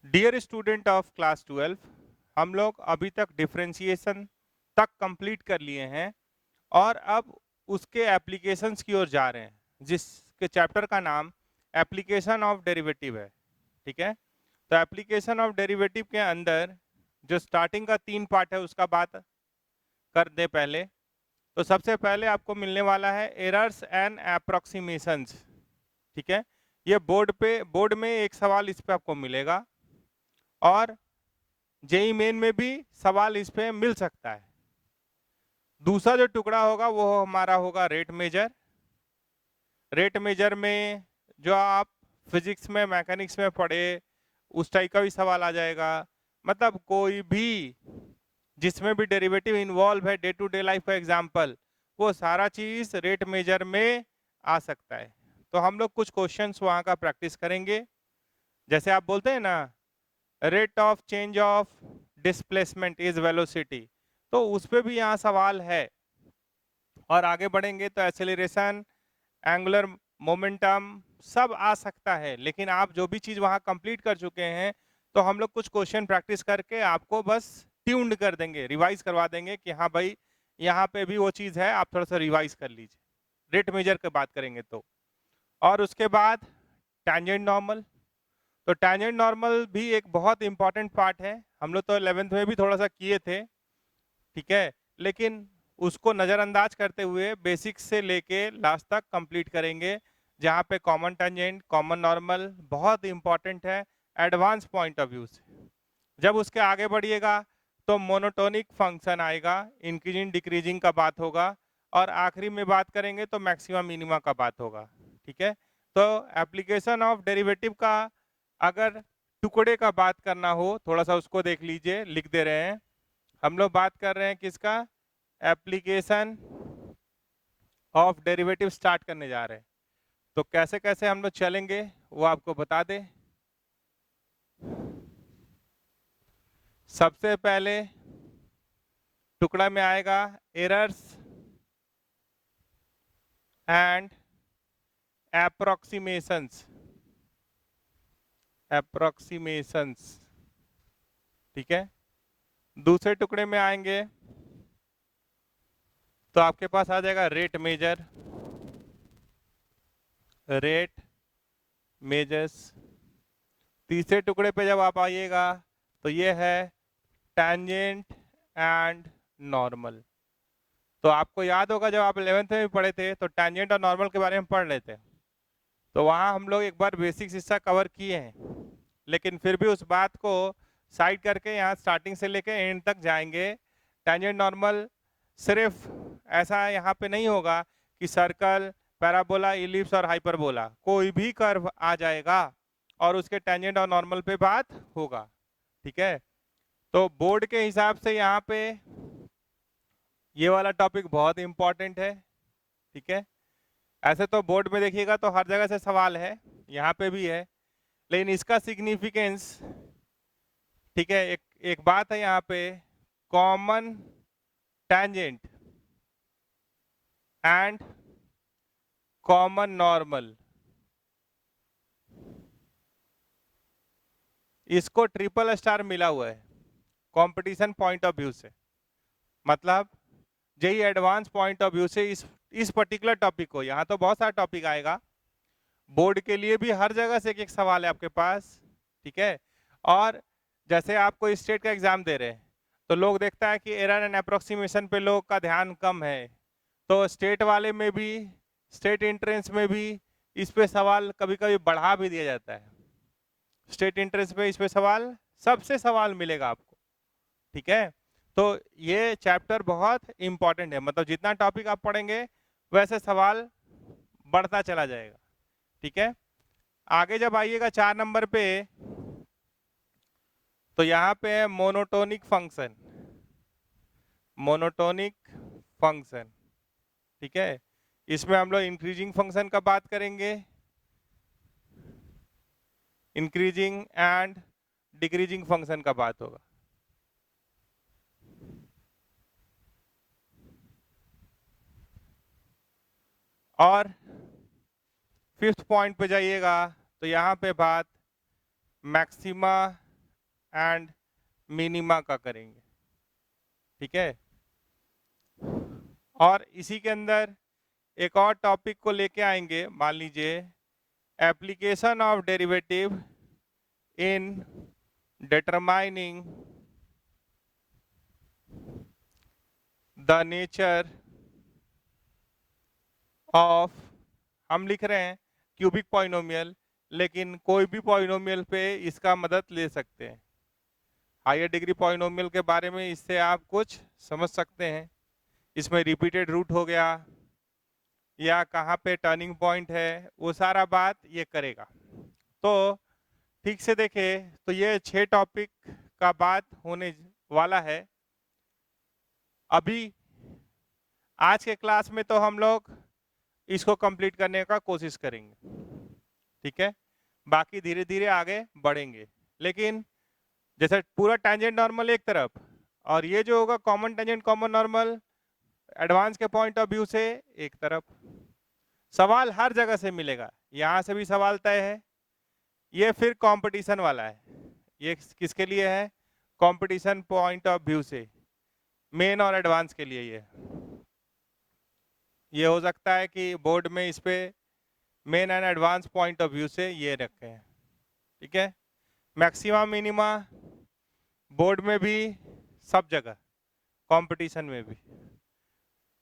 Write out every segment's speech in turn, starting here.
Dear student of class 12, हम लोग अभी तक डिफरेंशिएशन तक कंप्लीट कर लिए हैं और अब उसके एप्लीकेशंस की ओर जा रहे हैं, जिसके चैप्टर का नाम एप्लीकेशन ऑफ डेरिवेटिव है। ठीक है, तो एप्लीकेशन ऑफ डेरिवेटिव के अंदर जो स्टार्टिंग का 3 पार्ट है उसका बात कर दे पहले। तो सबसे पहले आपको मिलने वाला है एरर्स एंड अप्रोक्सीमेशंस। ठीक है, ये बोर्ड में एक सवाल इस पे आपको मिलेगा और जेई मेन में भी सवाल इस पे मिल सकता है। दूसरा जो टुकड़ा होगा वो हमारा होगा रेट मेजर। रेट मेजर में जो आप फिजिक्स में मैकेनिक्स में पढ़े उस टाइप का भी सवाल आ जाएगा। मतलब कोई भी जिसमें भी डेरिवेटिव इन्वॉल्व है, डे टू डे लाइफ का एग्जाम्पल, वो सारा चीज रेट मेजर में आ सकता है। तो हम लोग कुछ क्वेश्चंस वहाँ का प्रैक्टिस करेंगे। जैसे आप बोलते हैं ना, rate of change of displacement is velocity, तो उस पे भी यहाँ सवाल है। और आगे बढ़ेंगे तो एक्सेलरेशन, एंगुलर मोमेंटम सब आ सकता है। लेकिन आप जो भी चीज वहां कंप्लीट कर चुके हैं तो हम लोग कुछ क्वेश्चन प्रैक्टिस करके आपको बस ट्यून्ड कर देंगे, रिवाइज करवा देंगे कि हाँ भाई यहाँ पे भी वो चीज है, आप थोड़ा सा रिवाइज कर लीजिए। रेट मेजर की बात करेंगे तो। और उसके बाद टैंजेंट नॉर्मल। तो टैंजेंट नॉर्मल भी एक बहुत इंपॉर्टेंट पार्ट है, हम लोग तो 11th में भी थोड़ा सा किए थे। ठीक है, लेकिन उसको नज़रअंदाज करते हुए बेसिक्स से लेके लास्ट तक कंप्लीट करेंगे, जहाँ पे कॉमन टेंजेंट, कॉमन नॉर्मल बहुत इंपॉर्टेंट है एडवांस पॉइंट ऑफ व्यू से। जब उसके आगे बढ़िएगा तो मोनोटोनिक फंक्शन आएगा, इंक्रीजिंग डिक्रीजिंग का बात होगा, और आखिरी में बात करेंगे तो मैक्सिमम मिनिमा का बात होगा। ठीक है, तो एप्लीकेशन ऑफ डेरिवेटिव का अगर टुकड़े का बात करना हो, थोड़ा सा उसको देख लीजिए, लिख दे रहे हैं। हम लोग बात कर रहे हैं किसका? एप्लीकेशन ऑफ डेरिवेटिव स्टार्ट करने जा रहे हैं। तो कैसे कैसे हम लोग चलेंगे वो आपको बता दे। सबसे पहले टुकड़ा में आएगा एरर्स एंड अप्रोक्सीमेशंस। अप्रोक्सीमेशंस, ठीक है। दूसरे टुकड़े में आएंगे तो आपके पास आ जाएगा रेट मेजर, रेट मेजर्स। तीसरे टुकड़े पे जब आप आइएगा तो ये है टैंजेंट एंड नॉर्मल। तो आपको याद होगा जब आप 11th में भी पढ़े थे तो टैंजेंट और नॉर्मल के बारे में पढ़ लेते, तो वहाँ हम लोग एक बार बेसिक्स हिस्सा कवर किए हैं। लेकिन फिर भी उस बात को साइड करके यहाँ स्टार्टिंग से लेके एंड तक जाएंगे। टैंजेंट नॉर्मल सिर्फ ऐसा यहाँ पे नहीं होगा कि सर्कल, पैराबोला, इलिप्स और हाइपरबोला, कोई भी कर्व आ जाएगा और उसके टैंजेंट और नॉर्मल पे बात होगा। ठीक है, तो बोर्ड के हिसाब से यहाँ पे ये वाला टॉपिक बहुत इंपॉर्टेंट है। ठीक है, ऐसे तो बोर्ड में देखिएगा तो हर जगह से सवाल है, यहाँ पे भी है, लेकिन इसका सिग्निफिकेंस, ठीक है, एक बात है यहाँ पे, common tangent and common normal, इसको ट्रिपल स्टार मिला हुआ है कंपटीशन पॉइंट ऑफ व्यू से। मतलब JEE advance point of view से इस पर्टिकुलर टॉपिक को, यहाँ तो बहुत सारा टॉपिक आएगा, बोर्ड के लिए भी हर जगह से एक सवाल है आपके पास। ठीक है, और जैसे आप कोई स्टेट का एग्जाम दे रहे हैं तो लोग देखता है कि एरर एंड अप्रोक्सीमेशन पे लोग का ध्यान कम है, तो स्टेट वाले में भी, स्टेट एंट्रेंस में भी इस पे सवाल कभी कभी बढ़ा भी दिया जाता है। स्टेट एंट्रेंस पे इस पे सवाल, सबसे सवाल मिलेगा आपको। ठीक है, तो ये चैप्टर बहुत इंपॉर्टेंट है, मतलब जितना टॉपिक आप पढ़ेंगे वैसे सवाल बढ़ता चला जाएगा। ठीक है, आगे जब आइएगा 4 नंबर पे तो यहाँ पे है मोनोटोनिक फंक्शन। मोनोटोनिक फंक्शन, ठीक है, इसमें हम लोग इंक्रीजिंग फंक्शन का बात करेंगे, इंक्रीजिंग एंड डिक्रीजिंग फंक्शन का बात होगा। और 5th पॉइंट पे जाइएगा तो यहाँ पे बात मैक्सिमा एंड मिनिमा का करेंगे, ठीक है। और इसी के अंदर एक और टॉपिक को लेके आएंगे, मान लीजिए application of derivative in determining the nature of, हम लिख रहे हैं क्यूबिक पॉलिनोमियल, लेकिन कोई भी पॉलिनोमियल पे इसका मदद ले सकते हैं। हायर डिग्री पॉलिनोमियल के बारे में इससे आप कुछ समझ सकते हैं। इसमें रिपीटेड रूट हो गया या कहाँ पे टर्निंग पॉइंट है, वो सारा बात ये करेगा। तो ठीक से देखें तो ये 6 टॉपिक का बात होने वाला है। अभी आज के क्लास में तो हम लोग इसको कंप्लीट करने का कोशिश करेंगे, ठीक है। बाकी धीरे धीरे आगे बढ़ेंगे, लेकिन जैसे पूरा टेंजेंट नॉर्मल एक तरफ और ये जो होगा common tangent common normal advance के पॉइंट ऑफ व्यू से एक तरफ। सवाल हर जगह से मिलेगा, यहाँ से भी सवाल तय है। ये फिर कंपटीशन वाला है, ये किसके लिए है? कंपटीशन पॉइंट ऑफ व्यू से, मेन और एडवांस के लिए। ये हो सकता है कि बोर्ड में इस पे main and advance point of view से ये रखे हैं, ठीक है। मैक्सिमम मिनिमा बोर्ड में भी, सब जगह, कंपटीशन में भी।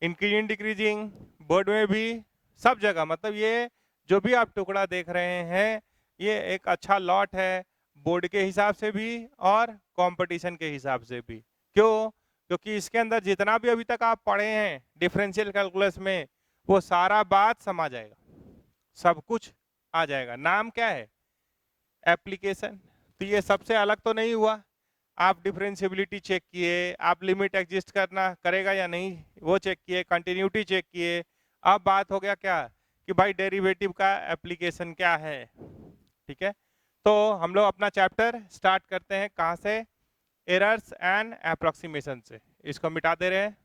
इंक्रीजिंग डिक्रीजिंग बोर्ड में भी, सब जगह। मतलब ये जो भी आप टुकड़ा देख रहे हैं ये एक अच्छा लॉट है बोर्ड के हिसाब से भी और कंपटीशन के हिसाब से भी। क्यों? क्योंकि इसके अंदर जितना भी अभी तक आप पढ़े हैं डिफरेंशियल कैलकुलस में, वो सारा बात समा जाएगा, सब कुछ आ जाएगा। नाम क्या है? एप्लीकेशन। तो ये सबसे अलग तो नहीं हुआ। आप डिफरेंशियबिलिटी चेक किए, आप लिमिट एग्जिस्ट करना करेगा या नहीं वो चेक किए, कंटिन्यूटी चेक किए। अब बात हो गया क्या कि भाई डेरिवेटिव का एप्लीकेशन क्या है, ठीक है। तो हम लोग अपना चैप्टर स्टार्ट करते हैं कहाँ से? एरर्स एंड अप्रोक्सीमेशन से। इसको मिटा दे रहे हैं।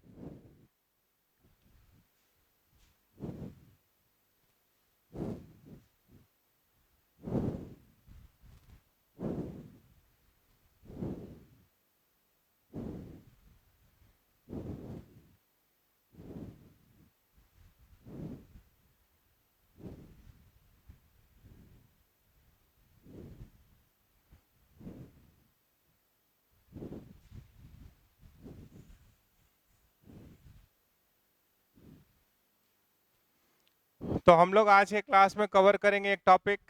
तो हम लोग आज के क्लास में कवर करेंगे एक टॉपिक,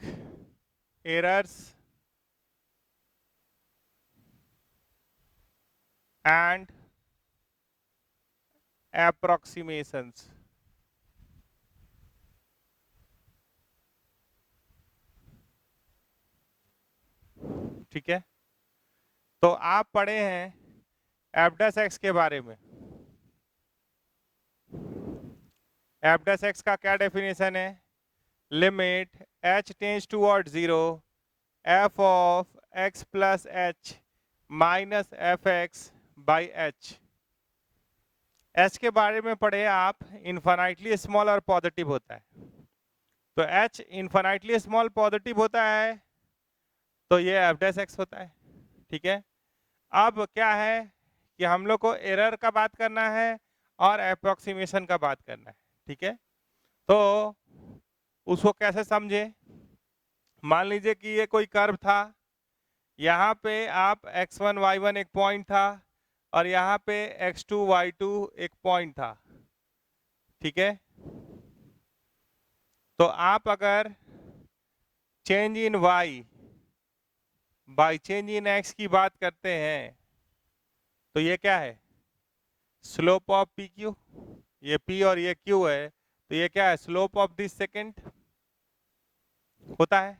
एरर्स एंड अप्रोक्सीमेशंस, ठीक है। तो आप पढ़े हैं एफ डैश एक्स के बारे में। एफ डैश एक्स का क्या डेफिनेशन है? Limit h tends toward 0 f of x plus h minus f x by H. h के बारे में पढ़े आप, इन्फाइनाइटली स्मॉल और पॉजिटिव होता है। तो h इन्फाइनाइटली स्मॉल पॉजिटिव होता है तो ये एफ डैश एक्स होता है, ठीक है। अब क्या है कि हम लोग को एरर का बात करना है और अप्रोक्सीमेशन का बात करना है, ठीक है। तो उसको कैसे समझे? मान लीजिए कि ये कोई कर्व था, यहाँ पे आप x1 y1 एक पॉइंट था और यहाँ पे x2 y2 एक पॉइंट था, ठीक है। तो आप अगर change in y by change in x की बात करते हैं तो ये क्या है? Slope of P Q. ये p और ये q है, तो ये क्या है? स्लोप ऑफ दिस सेकेंड होता है।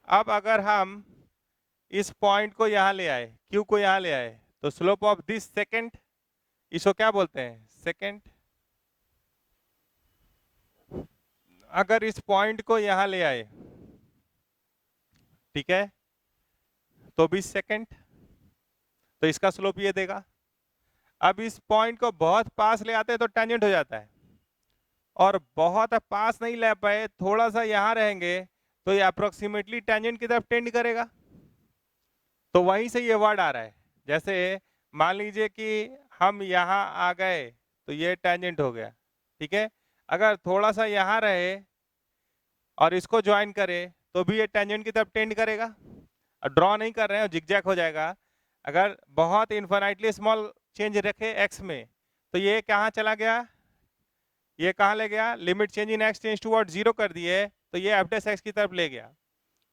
अब अगर हम इस पॉइंट को यहाँ ले आए, q को यहाँ ले आए, तो स्लोप ऑफ दिस सेकेंड, इसको क्या बोलते हैं? सेकेंड। अगर इस पॉइंट को यहाँ ले आए, ठीक है, तो 20 सेकेंड, तो इसका स्लोप ये देगा। अब इस पॉइंट को बहुत पास ले आते हैं तो टेंजेंट हो जाता है, और बहुत पास नहीं ले पाए, थोड़ा सा यहाँ रहेंगे तो ये अप्रोक्सीमेटली टेंजेंट की तरफ टेंड करेगा। तो वहीं से ये वर्ड आ रहा है। जैसे मान लीजिए कि हम यहाँ आ गए तो ये टेंजेंट हो गया, ठीक है। अगर थोड़ा सा यहाँ रहे और इसको ज्वाइन करे तो भी ये टेंजेंट की तरफ टेंड करेगा। ड्रॉ नहीं कर रहे हैं, जिगजैग हो जाएगा। अगर बहुत इन्फिनाइटली स्मॉल चेंज रखे एक्स में तो ये कहाँ चला गया, ये कहाँ ले गया, limit change in x tends towards 0 कर दिए तो ये एफ डैश एक्स की तरफ ले गया।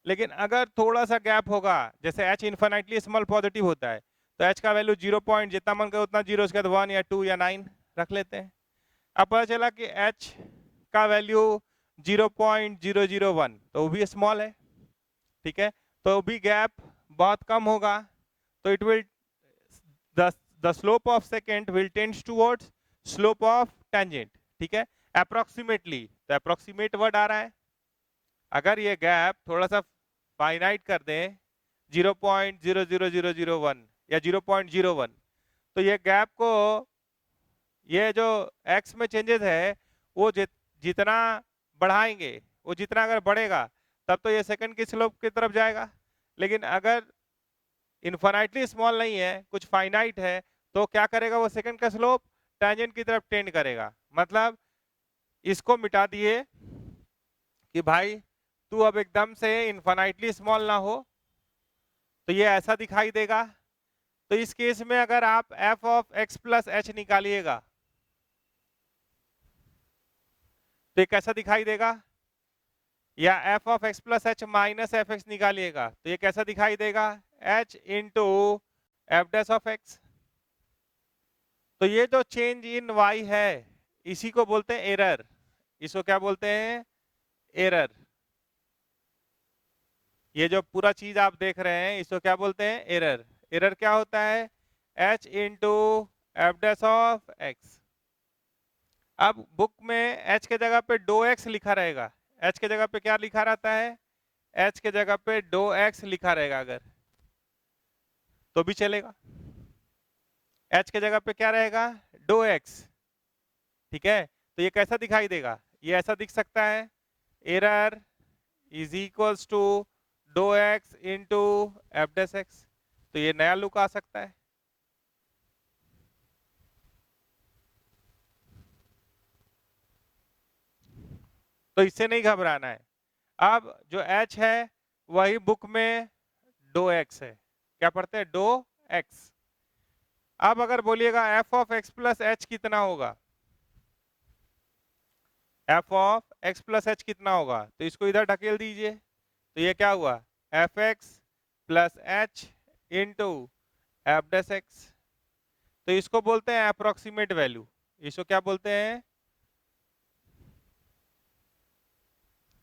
लेकिन अगर थोड़ा सा गैप होगा, जैसे h इन्फिनाइटली स्मॉल पॉजिटिव होता है तो h का वैल्यू 0 पॉइंट जितना मन करे उतना 0, उसके बाद 1 या 2 या 9 रख लेते हैं। अब पता चला कि h का वैल्यू 0.001 तो वो भी स्मॉल है, ठीक है। तो भी गैप बहुत कम होगा, तो it will the slope of second will tends towards slope of tangent, ठीक है। अप्रोक्सीमेटली, तो अप्रोक्सीमेट वर्ड आ रहा है। अगर ये गैप थोड़ा सा फाइनाइट कर दें 0.00001 या 0.01 तो ये गैप को, ये जो x में चेंजेस है वो जितना बढ़ाएंगे, वो जितना अगर बढ़ेगा तब तो ये सेकंड की स्लोप की तरफ जाएगा। लेकिन अगर इनफाइनाइटली स्मॉल नहीं है, कुछ फाइनाइट है, तो क्या करेगा वो सेकंड का स्लोप टेंजेंट की तरफ टेंड करेगा। मतलब इसको मिटा दिए कि भाई तू अब एकदम से इनफाइनाइटली स्मॉल ना हो, तो ये ऐसा दिखाई देगा। तो इस केस में अगर आप f of x plus h निकालिएगा तो ये कैसा दिखाई देगा, या f of x plus h minus f x निकालिएगा तो ये कैसा दिखाई देगा, h into f dash of x। तो ये जो चेंज इन y है इसी को बोलते हैं एरर। इसको क्या बोलते हैं, एरर। ये जो पूरा चीज आप देख रहे हैं इसको क्या बोलते हैं, एरर। एरर क्या होता है, h into f dash of x। अब बुक में h के जगह पे डो x लिखा रहेगा, h के जगह पे क्या लिखा रहता है, h के जगह पे डो x लिखा रहेगा अगर, तो भी चलेगा। h के जगह पे क्या रहेगा, डो x, ठीक है। तो ये कैसा दिखाई देगा, ये ऐसा दिख सकता है, एरर इज इक्वल्स टू डो x into f dash x. तो ये नया लुक आ सकता है। तो इससे नहीं घबराना है। अब जो h है वही बुक में डो x है, क्या पढ़ते हैं, डो x। अब अगर बोलिएगा f of x plus H कितना होगा, f of x plus H कितना होगा, तो इसको इधर ढकेल दीजिए। तो ये क्या हुआ, F x plus H into f dash x. तो इसको बोलते हैं अप्रोक्सीमेट वैल्यू। इसको क्या बोलते हैं,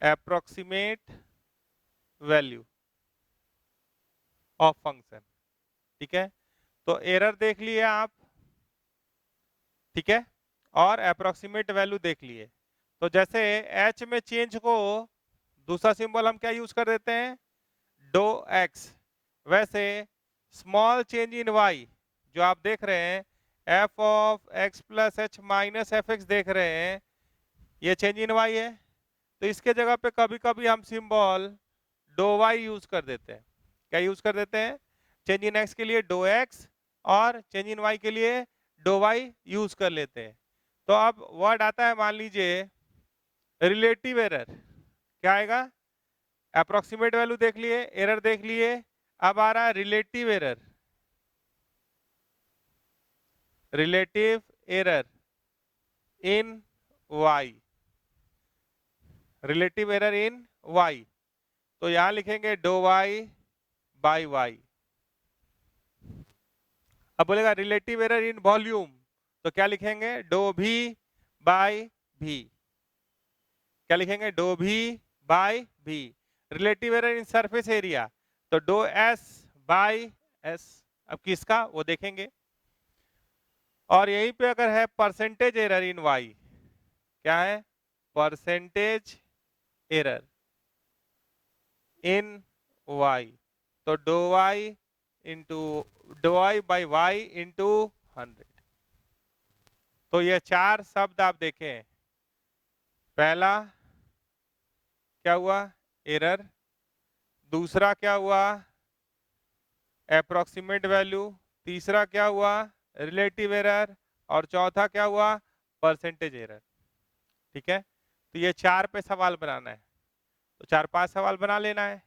अप्रोक्सीमेट वैल्यू ऑफ फंक्शन, ठीक है। तो एरर देख लिए आप, ठीक है, और अप्रोक्सीमेट वैल्यू देख लिए। तो जैसे h में चेंज को दूसरा सिंबल हम क्या यूज कर देते हैं, डो x, वैसे स्मॉल चेंज इन y जो आप देख रहे हैं f of x plus h minus f x देख रहे हैं, ये चेंज इन y है। तो इसके जगह पे कभी कभी हम सिंबल डो y यूज कर देते हैं। क्या यूज कर देते हैं, चेंज इन x के लिए डो x और चेंज इन y के लिए डो y यूज कर लेते हैं। तो अब वर्ड आता है, मान लीजिए रिलेटिव एरर, क्या आएगा, अप्रोक्सीमेट वैल्यू देख लिए, एरर देख लिए, अब आ रहा है relative error. Relative error in y, relative error in y। तो यहां लिखेंगे डो y बाई y। अब बोलेगा रिलेटिव एरर इन वॉल्यूम, तो क्या लिखेंगे, डो v बाई v। क्या लिखेंगे, डो v by v। Relative error in surface area, तो डो s बाई s। अब किसका वो देखेंगे। और यहीं पे अगर है परसेंटेज एरर इन y, क्या है, परसेंटेज एरर इन y, तो डो y इंटू डो आई बाई वाई इंटू 100। तो ये चार शब्द आप देखें, पहला क्या हुआ, एरर, दूसरा क्या हुआ, अप्रोक्सीमेट वैल्यू, तीसरा क्या हुआ रिलेटिव एरर, और चौथा क्या हुआ परसेंटेज एरर। ठीक है, तो ये 4 पे सवाल बनाना है, तो 4-5 सवाल बना लेना है।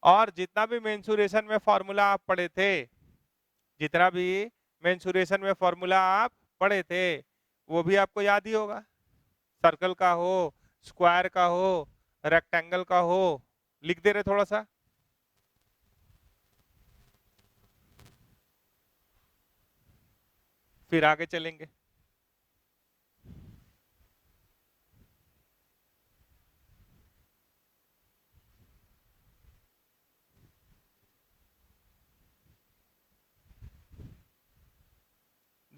और जितना भी मेंसुरेशन में फॉर्मूला आप पढ़े थे, जितना भी मेंसुरेशन में फॉर्मूला आप पढ़े थे वो भी आपको याद ही होगा। सर्कल का हो, स्क्वायर का हो, रेक्टेंगल का हो, लिख दे रहे थोड़ा सा। फिर आगे चलेंगे।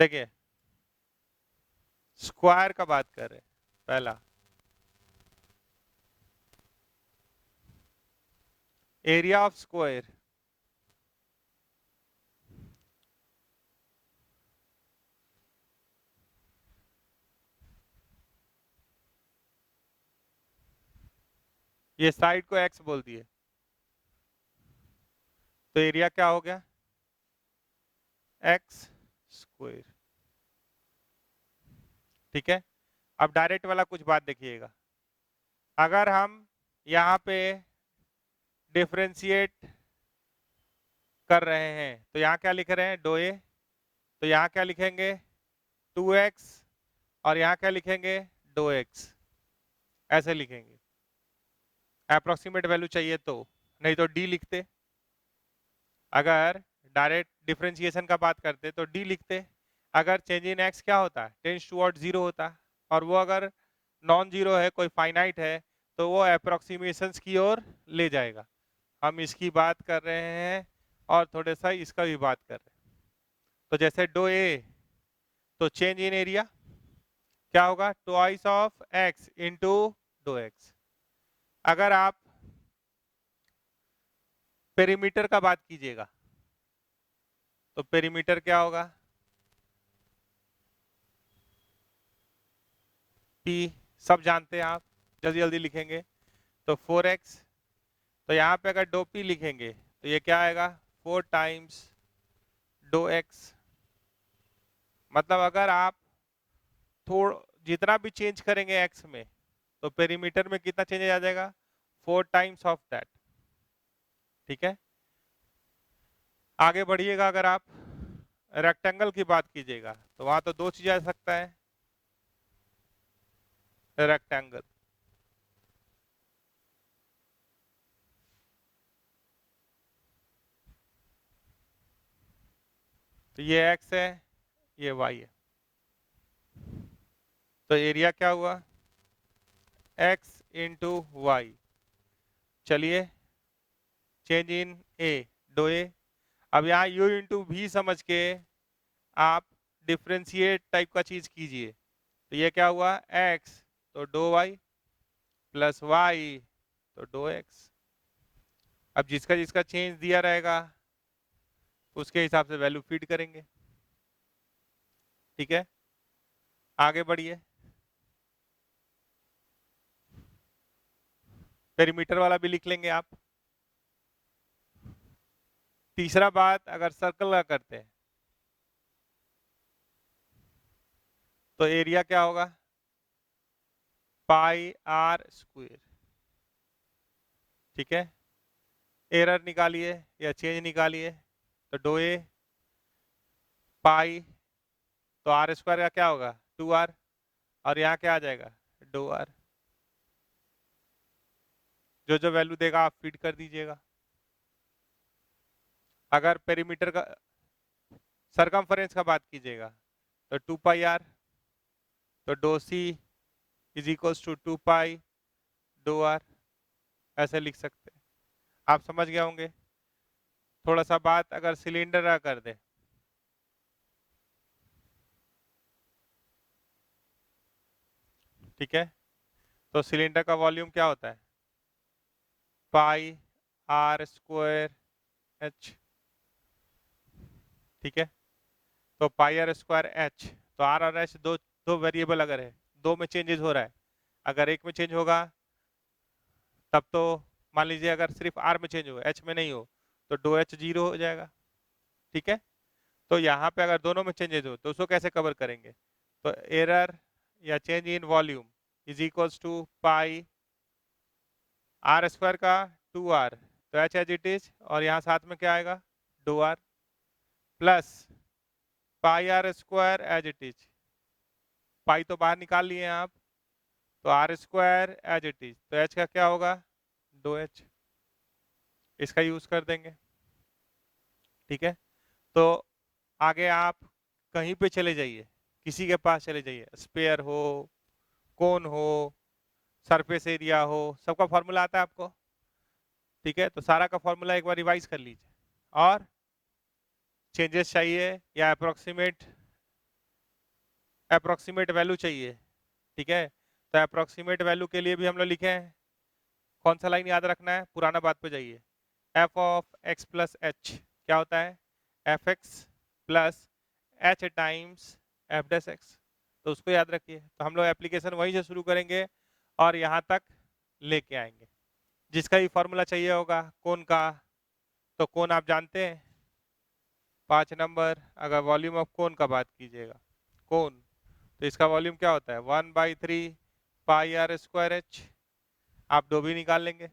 देखिए स्क्वायर का बात कर रहे हैं। पहला एरिया ऑफ स्क्वायर, ये साइड को एक्स बोल दिए, तो एरिया क्या हो गया एक्स स्क्वायर। ठीक है, अब डायरेक्ट वाला कुछ बात देखिएगा। अगर हम यहाँ पे डिफरेंशिएट कर रहे हैं तो यहाँ क्या लिख रहे हैं डो ए, तो यहाँ क्या लिखेंगे 2x, और यहाँ क्या लिखेंगे डो x, ऐसे लिखेंगे। अप्रोक्सीमेट वैल्यू चाहिए तो, नहीं तो डी लिखते। अगर डायरेक्ट डिफरेंशिएशन का बात करते तो डी लिखते। अगर चेंज इन एक्स क्या होता है टेंस टुवर्ड जीरो होता है, और वो अगर नॉन जीरो है, कोई फाइनाइट है, तो वो अप्रोक्सीमेशंस की ओर ले जाएगा। हम इसकी बात कर रहे हैं और थोड़ा सा इसका भी बात कर रहे हैं। तो जैसे डो ए, तो चेंज इन एरिया क्या होगा ट्वाइस ऑफ एक्स इंटू डो एक्स। अगर आप पेरीमीटर का बात कीजिएगा तो पेरीमीटर क्या होगा पी, सब जानते हैं आप, जल्दी जल्दी लिखेंगे तो 4x। तो यहाँ पे अगर डो पी लिखेंगे तो ये क्या आएगा 4 टाइम्स डो एक्स। मतलब अगर आप थोड़ा जितना भी चेंज करेंगे x में, तो पेरीमीटर में कितना चेंज आ जाएगा 4 टाइम्स ऑफ दैट। ठीक है, आगे बढ़िएगा। अगर आप रेक्टेंगल की बात कीजिएगा तो वहां तो दो चीज आ सकता है रेक्टेंगल, तो ये x है ये y है, तो एरिया क्या हुआ x इंटू वाई। चलिए चेंज इन ए डो ए, अब यहाँ u इंटू भी समझ के आप डिफ्रेंशिएट टाइप का चीज कीजिए। तो ये क्या हुआ x तो डो y प्लस y तो डो x। अब जिसका जिसका चेंज दिया रहेगा उसके हिसाब से वैल्यू फीड करेंगे। ठीक है, आगे बढ़िए। पेरीमीटर वाला भी लिख लेंगे आप। तीसरा बात अगर सर्कल का करते हैं तो एरिया क्या होगा पाई आर स्क्वायर। ठीक है, एरर निकालिए या चेंज निकालिए, तो डो ए पाई, तो आर स्क्वायर का क्या होगा 2r, और यहाँ क्या आ जाएगा डो आर। जो जो वैल्यू देगा आप फीड कर दीजिएगा। अगर पेरीमीटर का सरकमफरेंस का बात कीजिएगा तो 2 पाई आर, तो डो c is equals to 2 pi डो आर, ऐसे लिख सकते हैं। आप समझ गए होंगे। थोड़ा सा बात अगर सिलेंडर का कर दे, ठीक है, तो सिलेंडर का वॉल्यूम क्या होता है पाई आर स्क्वायर एच। ठीक है, तो पाई आर स्क्वायर एच, तो आर और एच दो दो वेरिएबल अगर है, दो में चेंजेस हो रहा है, अगर एक में चेंज होगा तब तो मान लीजिए अगर सिर्फ आर में चेंज हो एच में नहीं हो तो डो एच जीरो हो जाएगा। ठीक है। तो यहाँ पे अगर दोनों में चेंजेस हो तो उसको कैसे कवर करेंगे? तो एरर या change in volume is equals to pi r square का 2r, तो एच एज इट इज, और यहाँ साथ में क्या आएगा? D r plus pi r square as it is, pi तो बाहर निकाल लिए आप, तो r square as it is, तो एच का क्या होगा? डो एच, इसका यूज कर देंगे। ठीक है। तो आगे आप कहीं पे चले जाइए, किसी के पास चले जाइए, स्पेयर हो, कोन हो, सरफेस एरिया हो, सबका फॉर्मूला आता है आपको। ठीक है। तो सारा का फॉर्मूला एक बार रिवाइज कर लीजिए, और चेंजेस चाहिए या अप्रोक्सीमेट वैल्यू चाहिए। ठीक है। तो अप्रोक्सीमेट वैल्यू के लिए भी हम लोग लिखे हैं, कौन सा लाइन याद रखना है? पुराना बात पे जाइए, F of x plus H क्या होता है? F x plus h times f dash x, तो उसको याद रखिए। तो हम लोग एप्लीकेशन वहीं से शुरू करेंगे और यहाँ तक लेके आएंगे। जिसका भी फॉर्मूला चाहिए होगा कोन का, तो कोन आप जानते हैं 5 नंबर। अगर वॉल्यूम ऑफ कोन का बात कीजिएगा, कोन, तो इसका वॉल्यूम क्या होता है? 1/3 पाई आर स्क्वायर एच। आप डोबी निकाल लेंगे,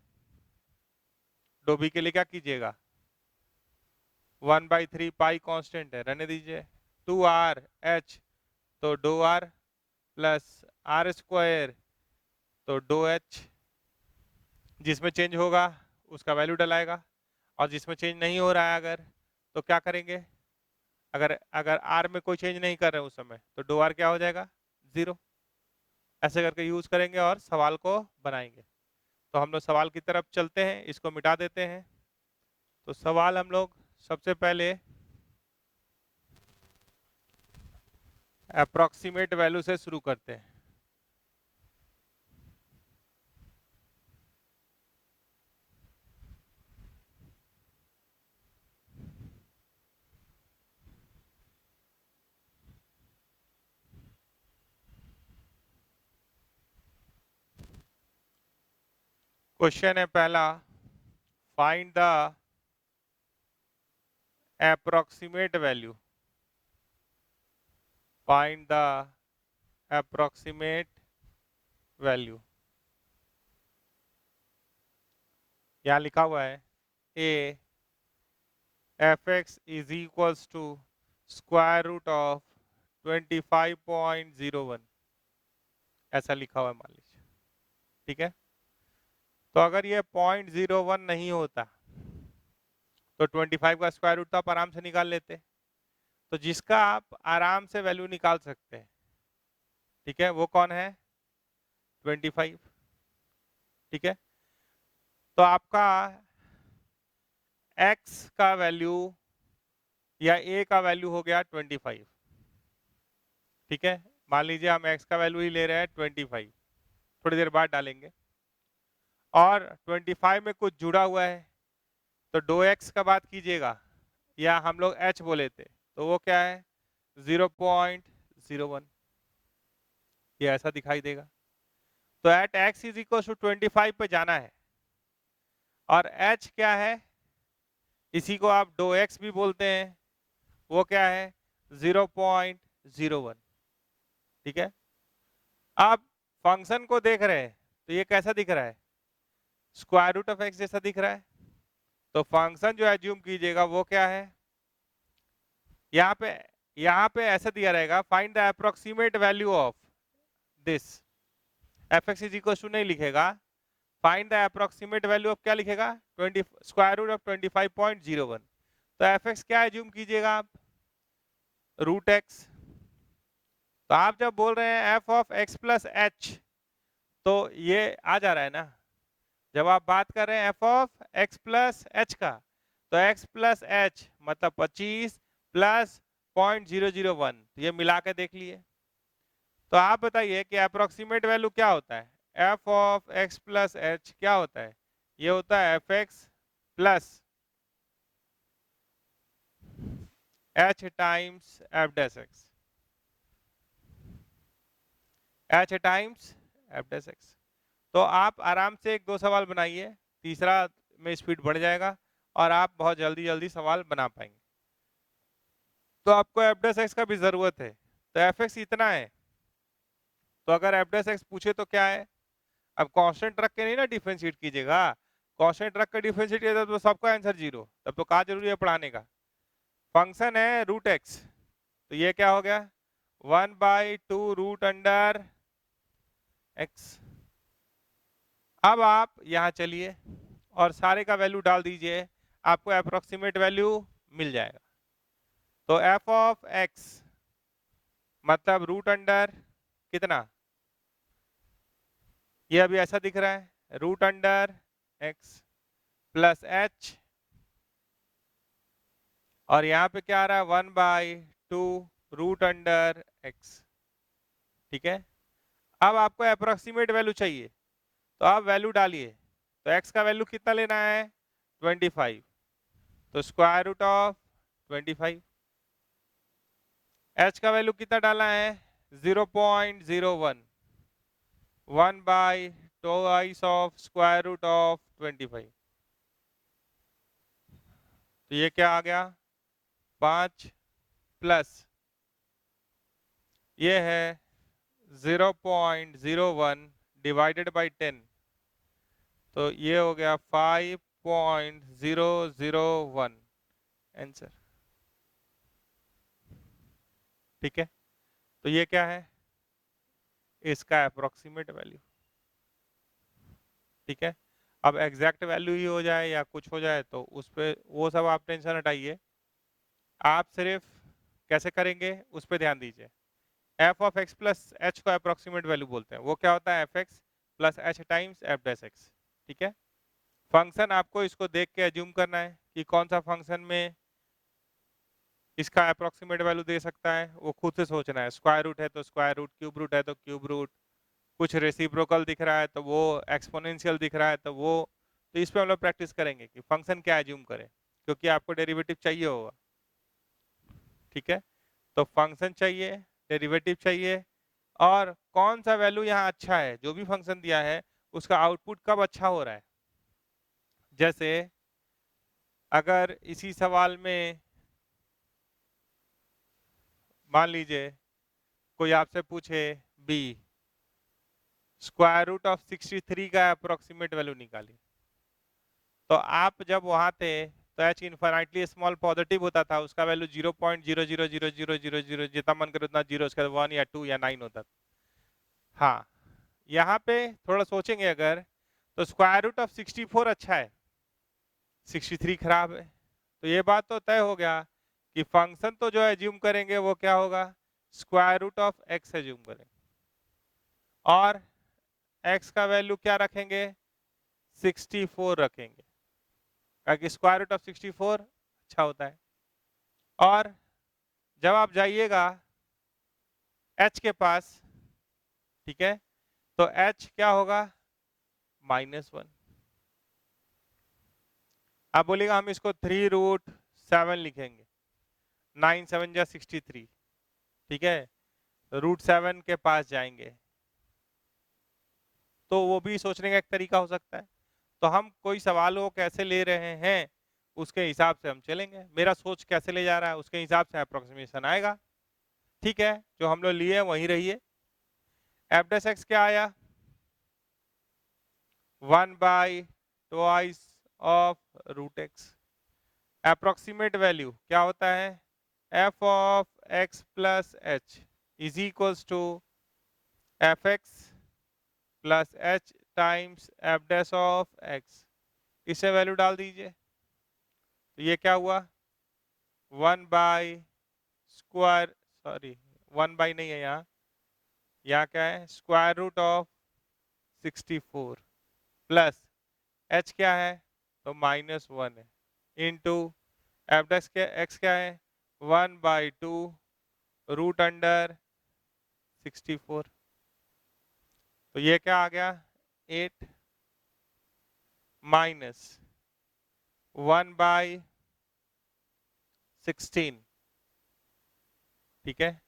डोबी के लिए क्या कीजिएगा? 1/3 पाई कांस्टेंट है, रहने दीजिए, 2r h, तो डो आर प्लस आर स्क्वायर, तो डो एच। जिसमें चेंज होगा उसका वैल्यू डलाएगा, और जिसमें चेंज नहीं हो रहा है अगर, तो क्या करेंगे? अगर अगर आर में कोई चेंज नहीं कर रहे उस समय, तो डो आर क्या हो जाएगा? 0। ऐसे करके यूज करेंगे और सवाल को बनाएंगे। तो हम लोग सवाल की तरफ चलते हैं, इसको मिटा देते हैं। तो सवाल हम लोग सबसे पहले अप्रोक्सीमेट वैल्यू से शुरू करते हैं। क्वेश्चन है पहला, find the approximate value, find the approximate value। यहाँ लिखा हुआ है a fx is equals to square root of 25.01, ऐसा लिखा हुआ है मान लीजिए। ठीक है। तो अगर ये 0.01 नहीं होता तो 25 का स्क्वायर रूट तो आप आराम से निकाल लेते। तो जिसका आप आराम से वैल्यू निकाल सकते हैं, ठीक है, वो कौन है? 25। ठीक है। तो आपका x का वैल्यू या a का वैल्यू हो गया 25। ठीक है। मान लीजिए हम x का वैल्यू ही ले रहे हैं 25, थोड़ी देर बाद डालेंगे, और 25 में कुछ जुड़ा हुआ है, तो डो x का बात कीजिएगा, या हम लोग h बोले थे, तो वो क्या है? 0.01, ये ऐसा दिखाई देगा। तो at x is equal to 25 पे जाना है, और h क्या है? इसी को आप डो x भी बोलते हैं, वो क्या है? 0.01। ठीक है। आप फंक्शन को देख रहे हैं तो ये कैसा दिख रहा है? स्क्वायर रूट ऑफ एक्स जैसा दिख रहा है। तो फंक्शन जो एज्यूम कीजिएगा वो क्या है? यहाँ पे ऐसा दिया रहेगा, find the approximate value of this. F x is equal to नहीं लिखेगा, find the approximate value of क्या लिखेगा? 20 स्क्वायर रूट ऑफ 25.01। तो एफ एक्स क्या एज्यूम कीजिएगा आप? Root x. तो आप जब बोल रहे हैं f of x plus h, तो ये आ जा रहा है ना। जब आप बात कर रहे हैं f of x plus H का, तो एक्स प्लस एच मतलब 25 प्लस 0.001, ये मिला के देख लिए। तो आप बताइए कि अप्रोक्सीमेट वैल्यू क्या होता है? F of x plus H क्या होता है? ये होता है f x plus h times f dash x, H times f dash x. तो आप आराम से 1-2 सवाल बनाइए, तीसरा में स्पीड बढ़ जाएगा और आप बहुत जल्दी जल्दी सवाल बना पाएंगे। तो आपको एफ डैश एक्स का भी जरूरत है, तो एफ एक्स इतना है, तो अगर एफ डैश एक्स पूछे तो क्या है, अब कांस्टेंट रख के नहीं ना डिफरेंशिएट कीजिएगा, कांस्टेंट रख के डिफरेंशिएट कीजिएगा तो सबका आंसर जीरो, तब तो कहाँ जरूरी है पढ़ाने का। फंक्शन है रूट एक्स, तो ये क्या हो गया 1/2 रूट अंडर एक्स। अब आप यहाँ चलिए और सारे का वैल्यू डाल दीजिए, आपको अप्रोक्सीमेट वैल्यू मिल जाएगा। तो एफ ऑफ एक्स मतलब रूट अंडर कितना, ये अभी ऐसा दिख रहा है root under x plus h, और यहाँ पे क्या आ रहा है 1/2 रूट अंडर एक्स। ठीक है, अब आपको अप्रोक्सीमेट वैल्यू चाहिए, तो आप वैल्यू डालिए। तो x का वैल्यू कितना लेना है 25, तो स्क्वायर रूट ऑफ 25। h का वैल्यू कितना डालना है 0.01, 1/2 ऑफ स्क्वायर रूट ऑफ 25। तो ये क्या आ गया 5 प्लस ये है 0.01 डिवाइडेड बाई 10, तो ये हो गया 5.001 आंसर। ठीक है, तो ये क्या है इसका अप्रोक्सीमेट वैल्यू। ठीक है, अब एग्जैक्ट वैल्यू ही हो जाए या कुछ हो जाए तो उस पर वो सब आप टेंशन हटाइए, आप सिर्फ कैसे करेंगे उस पर ध्यान दीजिए। F of x plus H को अप्रोक्सीमेट वैल्यू बोलते हैं, वो क्या होता है f x plus h times f dash x. ठीक है, फंक्शन आपको इसको देख के एज्यूम करना है कि कौन सा फंक्शन में इसका अप्रोक्सीमेट वैल्यू दे सकता है, वो खुद से सोचना है। स्क्वायर रूट है तो स्क्वायर रूट, क्यूब रूट है तो क्यूब रूट, कुछ रेसिप्रोकल दिख रहा है तो वो, एक्सपोनेंशियल दिख रहा है तो वो। तो इस पे हम लोग प्रैक्टिस करेंगे कि फंक्शन क्या एज्यूम करें, क्योंकि आपको डेरिवेटिव चाहिए होगा। ठीक है, तो फंक्शन चाहिए, डेरिवेटिव चाहिए, और कौन सा वैल्यू यहाँ अच्छा है, जो भी फंक्शन दिया है उसका आउटपुट कब अच्छा हो रहा है। जैसे अगर इसी सवाल में मान लीजिए कोई आपसे पूछे बी स्क्वायर रूट ऑफ 63 का अप्रोक्सीमेट वैल्यू निकाली, तो आप जब वहां थे तो एच इनफाइनाइटली स्मॉल पॉजिटिव होता था, उसका वैल्यू 0.000000 जितना मन करे उतना जीरो, उसका 1 या 2 या 9 होता था। हाँ, यहाँ पे थोड़ा सोचेंगे अगर, तो स्क्वायर रूट ऑफ 64 अच्छा है, 63 खराब है, तो ये बात तो तय हो गया कि फंक्शन तो जो एज्यूम करेंगे वो क्या होगा square root of x assume करेंगे, और x का वैल्यू क्या रखेंगे 64 रखेंगे, क्योंकि स्क्वायर रूट ऑफ 64 अच्छा होता है। और जब आप जाइएगा h के पास, ठीक है, तो h क्या होगा -1। आप बोलिएगा हम इसको 3√7 लिखेंगे, 9 7 जा 63। ठीक है, √7 के पास जाएंगे, तो वो भी सोचने का एक तरीका हो सकता है। तो हम कोई सवाल को कैसे ले रहे हैं उसके हिसाब से हम चलेंगे, मेरा सोच कैसे ले जा रहा है उसके हिसाब से अप्रोक्सीमेशन आएगा। ठीक है, जो हम लोग लिए वहीं रहिए। एफ डैश एक्स क्या आया 1/2 of root x. Approximate value क्या होता है f of x plus h is equals to f x plus h times f dash of x. इसे वैल्यू डाल दीजिए, तो ये क्या हुआ 1 बाई नहीं है यहाँ क्या है square root of 64 plus h क्या है तो -1 है, इंटू एफ डैश के x क्या है 1/2 रूट अंडर 64। तो ये क्या आ गया 8 माइनस 1/16। ठीक है,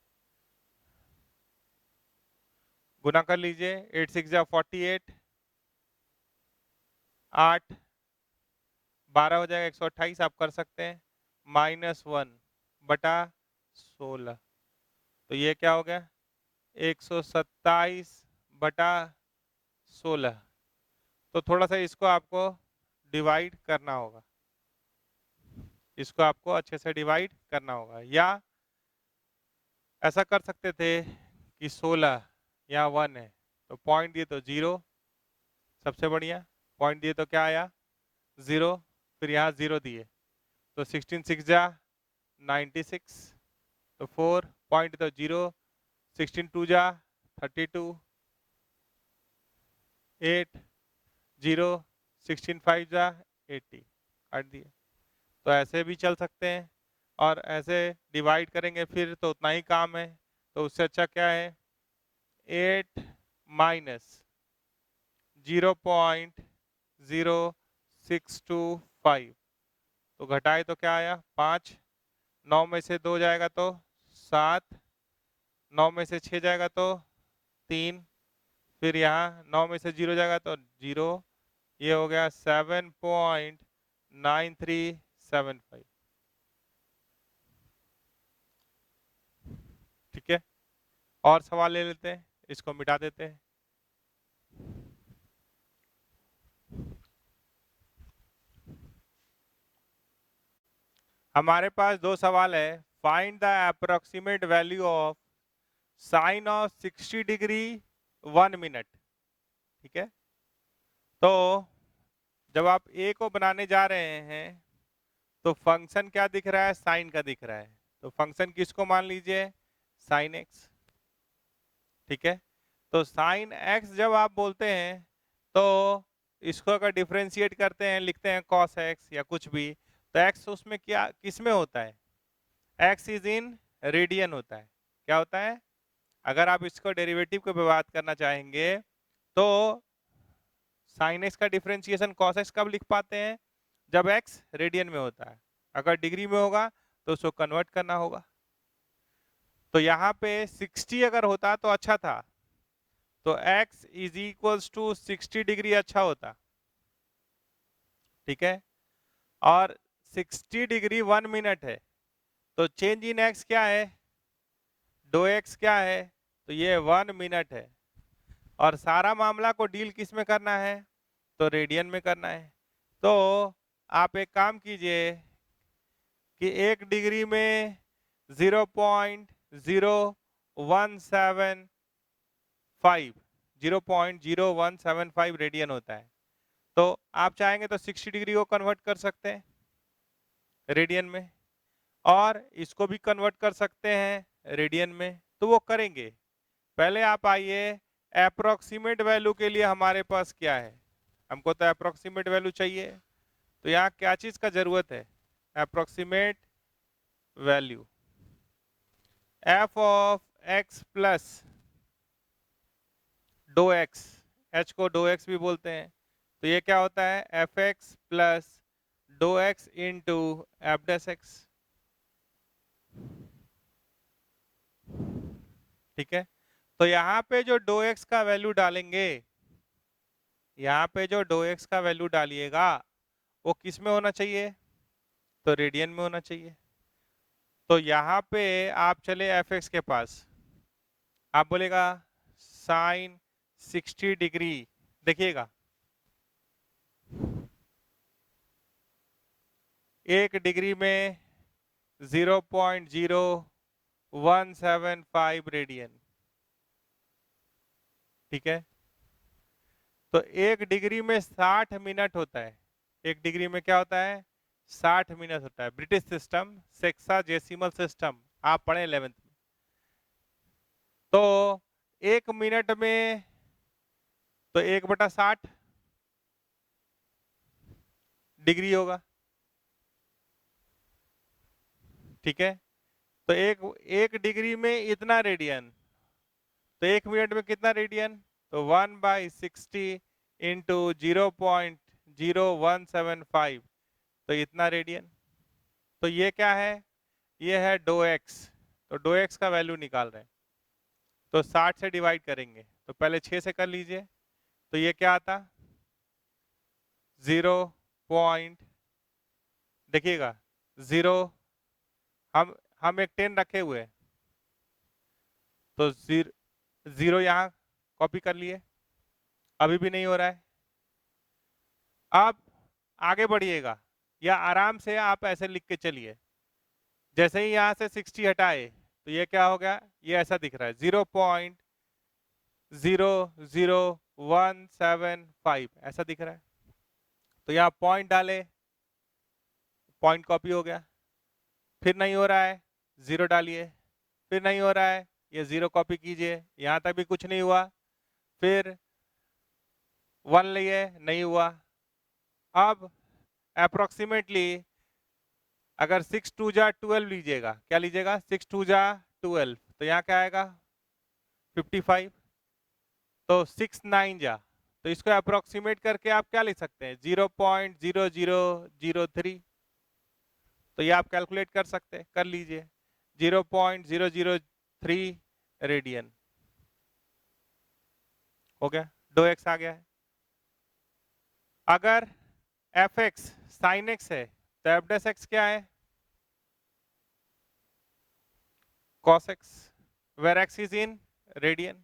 गुना कर लीजिए, 8 6 जा 48, 8 12 हो जाएगा 128, आप कर सकते हैं -1 बटा 16, तो ये क्या हो गया 127/16। तो थोड़ा सा इसको आपको डिवाइड करना होगा, इसको आपको अच्छे से डिवाइड करना होगा, या ऐसा कर सकते थे कि 16 यहाँ 1 है तो पॉइंट दिए तो 0, सबसे बढ़िया। पॉइंट दिए तो क्या आया 0, फिर यहाँ 0 दिए तो 16 6 जा 96, तो 4 पॉइंट तो 0, 16 2 जा 32, 8 0, 16 5 जा 80, काट दिए। तो ऐसे भी चल सकते हैं, और ऐसे डिवाइड करेंगे फिर तो उतना ही काम है, तो उससे अच्छा क्या है 8 माइनस 0.0625, तो घटाए तो क्या आया 5, 9 में से 2 जाएगा तो 7, 9 में से 6 जाएगा तो 3, फिर यहाँ 9 में से 0 जाएगा तो 0, ये हो गया 7.9375। ठीक है, और सवाल ले लेते हैं, इसको मिटा देते हैं। हमारे पास दो सवाल है। Find the approximate value of sine of 60 degree 1 minute. ठीक है, तो जब आप ए को बनाने जा रहे हैं तो फंक्शन क्या दिख रहा है, साइन का दिख रहा है, तो फंक्शन किसको मान लीजिए साइन एक्स। ठीक है, तो साइन एक्स जब आप बोलते हैं तो इसको अगर डिफरेंशिएट करते हैं, लिखते हैं कॉस एक्स या कुछ भी, तो एक्स उसमें क्या किस में होता है, एक्स इज इन रेडियन होता है। क्या होता है, अगर आप इसको डेरिवेटिव को बात करना चाहेंगे तो साइन एक्स का डिफरेंशिएशन कॉस एक्स कब लिख पाते हैं, जब एक्स रेडियन में होता है। अगर डिग्री में होगा तो उसको कन्वर्ट करना होगा। तो यहाँ पे 60 अगर होता तो अच्छा था, तो x is equals to 60 degree अच्छा होता। ठीक है, और 60 डिग्री 1 मिनट है, तो चेंज इन x क्या है, डो x क्या है, तो ये 1 मिनट है। और सारा मामला को डील किस में करना है, तो रेडियन में करना है। तो आप एक काम कीजिए कि 1 डिग्री में 0.0175 रेडियन होता है। तो आप चाहेंगे तो 60 डिग्री को कन्वर्ट कर सकते हैं रेडियन में, और इसको भी कन्वर्ट कर सकते हैं रेडियन में, तो वो करेंगे। पहले आप आइए अप्रोक्सीमेट वैल्यू के लिए हमारे पास क्या है, हमको तो अप्रोक्सीमेट वैल्यू चाहिए, तो यहाँ क्या चीज का जरूरत है, approximate value f of x plus डो एक्स, एच को डो एक्स भी बोलते हैं, तो ये क्या होता है एफ एक्स प्लस डो x into f dash x. ठीक है, तो यहाँ पे जो डो एक्स का वैल्यू डालेंगे, यहाँ पे जो डो एक्स का वैल्यू डालिएगा वो किस में होना चाहिए, तो रेडियन में होना चाहिए। तो यहाँ पे आप चले एफ एक्स के पास, आप बोलेगा साइन 60 डिग्री, देखिएगा 1 डिग्री में 0.0175 रेडियन। ठीक है, तो 1 डिग्री में 60 मिनट होता है, 1 डिग्री में क्या होता है 60 मिनट होता है। ब्रिटिश सिस्टम सेक्साजेसिमल सिस्टम आप पढ़े 11th में। तो 1 मिनट में तो 1/60 डिग्री होगा। ठीक है, तो एक डिग्री में इतना रेडियन, तो 1 मिनट में कितना रेडियन, तो 1/60 इंटू 0.0175, तो इतना रेडियन। तो ये क्या है, ये है डो एक्स, तो डो एक्स का वैल्यू निकाल रहे हैं, तो 60 से डिवाइड करेंगे, तो पहले 6 से कर लीजिए, तो ये क्या आता 0 पॉइंट, देखिएगा 0, हम एक 10 रखे हुए हैं, तो 0 यहाँ कॉपी कर लिए, अभी भी नहीं हो रहा है। आप आगे बढ़िएगा या आराम से आप ऐसे लिख के चलिए, जैसे ही यहाँ से 60 हटाए तो ये क्या हो गया, ये ऐसा दिख रहा है 0.00175 ऐसा दिख रहा है। तो यहाँ पॉइंट डाले, पॉइंट कॉपी हो गया, फिर नहीं हो रहा है 0 डालिए, फिर नहीं हो रहा है, ये 0 कॉपी कीजिए, यहाँ तक भी कुछ नहीं हुआ, फिर 1 लिए, नहीं हुआ। अब अप्रोक्सीमेटली अगर 6 2 जा 12 लीजिएगा, क्या लीजिएगा, 6 2 जा 12, तो यहाँ क्या आएगा 55, तो 6 9 जा, तो इसको अप्रोक्सीमेट करके आप क्या लिख सकते हैं 0.0003, तो ये आप कैलकुलेट कर सकते हैं, कर लीजिए 0.003 रेडियन हो गया, 2x आ गया है। अगर fx sin x है तो f डैश x क्या है, cos x, where x is in radian.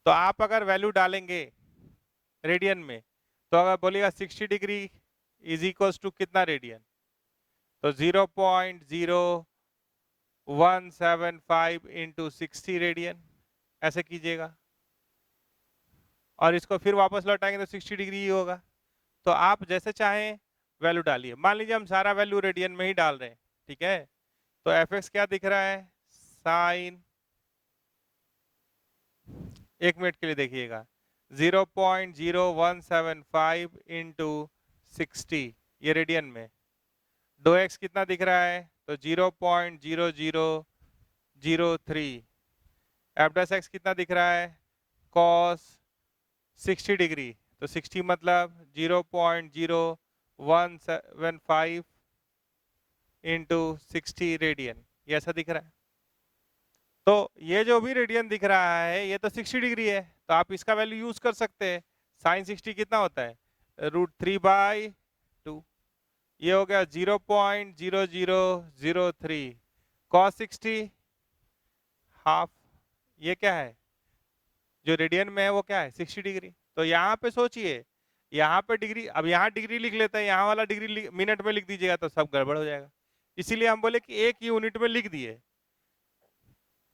तो आप अगर वैल्यू डालेंगे रेडियन में, तो अगर बोलिएगा 60 डिग्री इज इक्वल्स टू कितना रेडियन, तो 0.0175 इंटू 60 रेडियन, ऐसे कीजिएगा, और इसको फिर वापस लौटाएंगे तो 60 डिग्री ही होगा। तो आप जैसे चाहें वैल्यू डालिए, मान लीजिए हम सारा वैल्यू रेडियन में ही डाल रहे हैं, ठीक है, तो fx क्या दिख रहा है, साइन, एक मिनट के लिए देखिएगा, 0.0175 इंटू 60, ये रेडियन में, 2x कितना दिख रहा है, तो 0.0003, एफ डैश एक्स कितना दिख रहा है, cos 60 डिग्री, तो 60 मतलब 0.0175 इंटू 60 रेडियन, ये ऐसा दिख रहा है। तो ये जो भी रेडियन दिख रहा है ये तो 60 डिग्री है, तो आप इसका वैल्यू यूज कर सकते हैं। साइन 60 कितना होता है, √3/2, ये हो गया 0.0003, cos 60 हाफ, ये क्या है जो रेडियन में है वो क्या है 60 डिग्री। तो यहाँ पे सोचिए, यहाँ पे डिग्री, अब यहाँ डिग्री लिख लेते हैं, यहाँ वाला डिग्री मिनट में लिख दीजिएगा तो सब गड़बड़ हो जाएगा, इसीलिए हम बोले कि एक यूनिट में लिख दिए,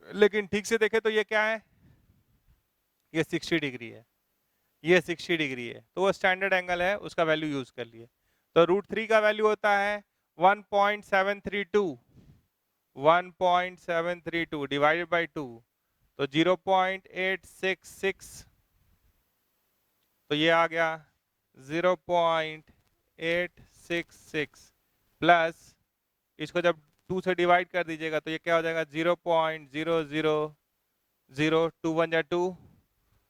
लेकिन ठीक से देखे तो ये क्या है, ये 60 डिग्री है, ये 60 डिग्री है, तो वो स्टैंडर्ड एंगल है, उसका वैल्यू यूज कर लिए। तो √3 का वैल्यू होता है 1.732, 1.732 डिवाइडेड बाई 2, तो 0.866, तो ये आ गया 0.866 प्लस, इसको जब 2 से डिवाइड कर दीजिएगा तो ये क्या हो जाएगा 0.0002, 1 जा 2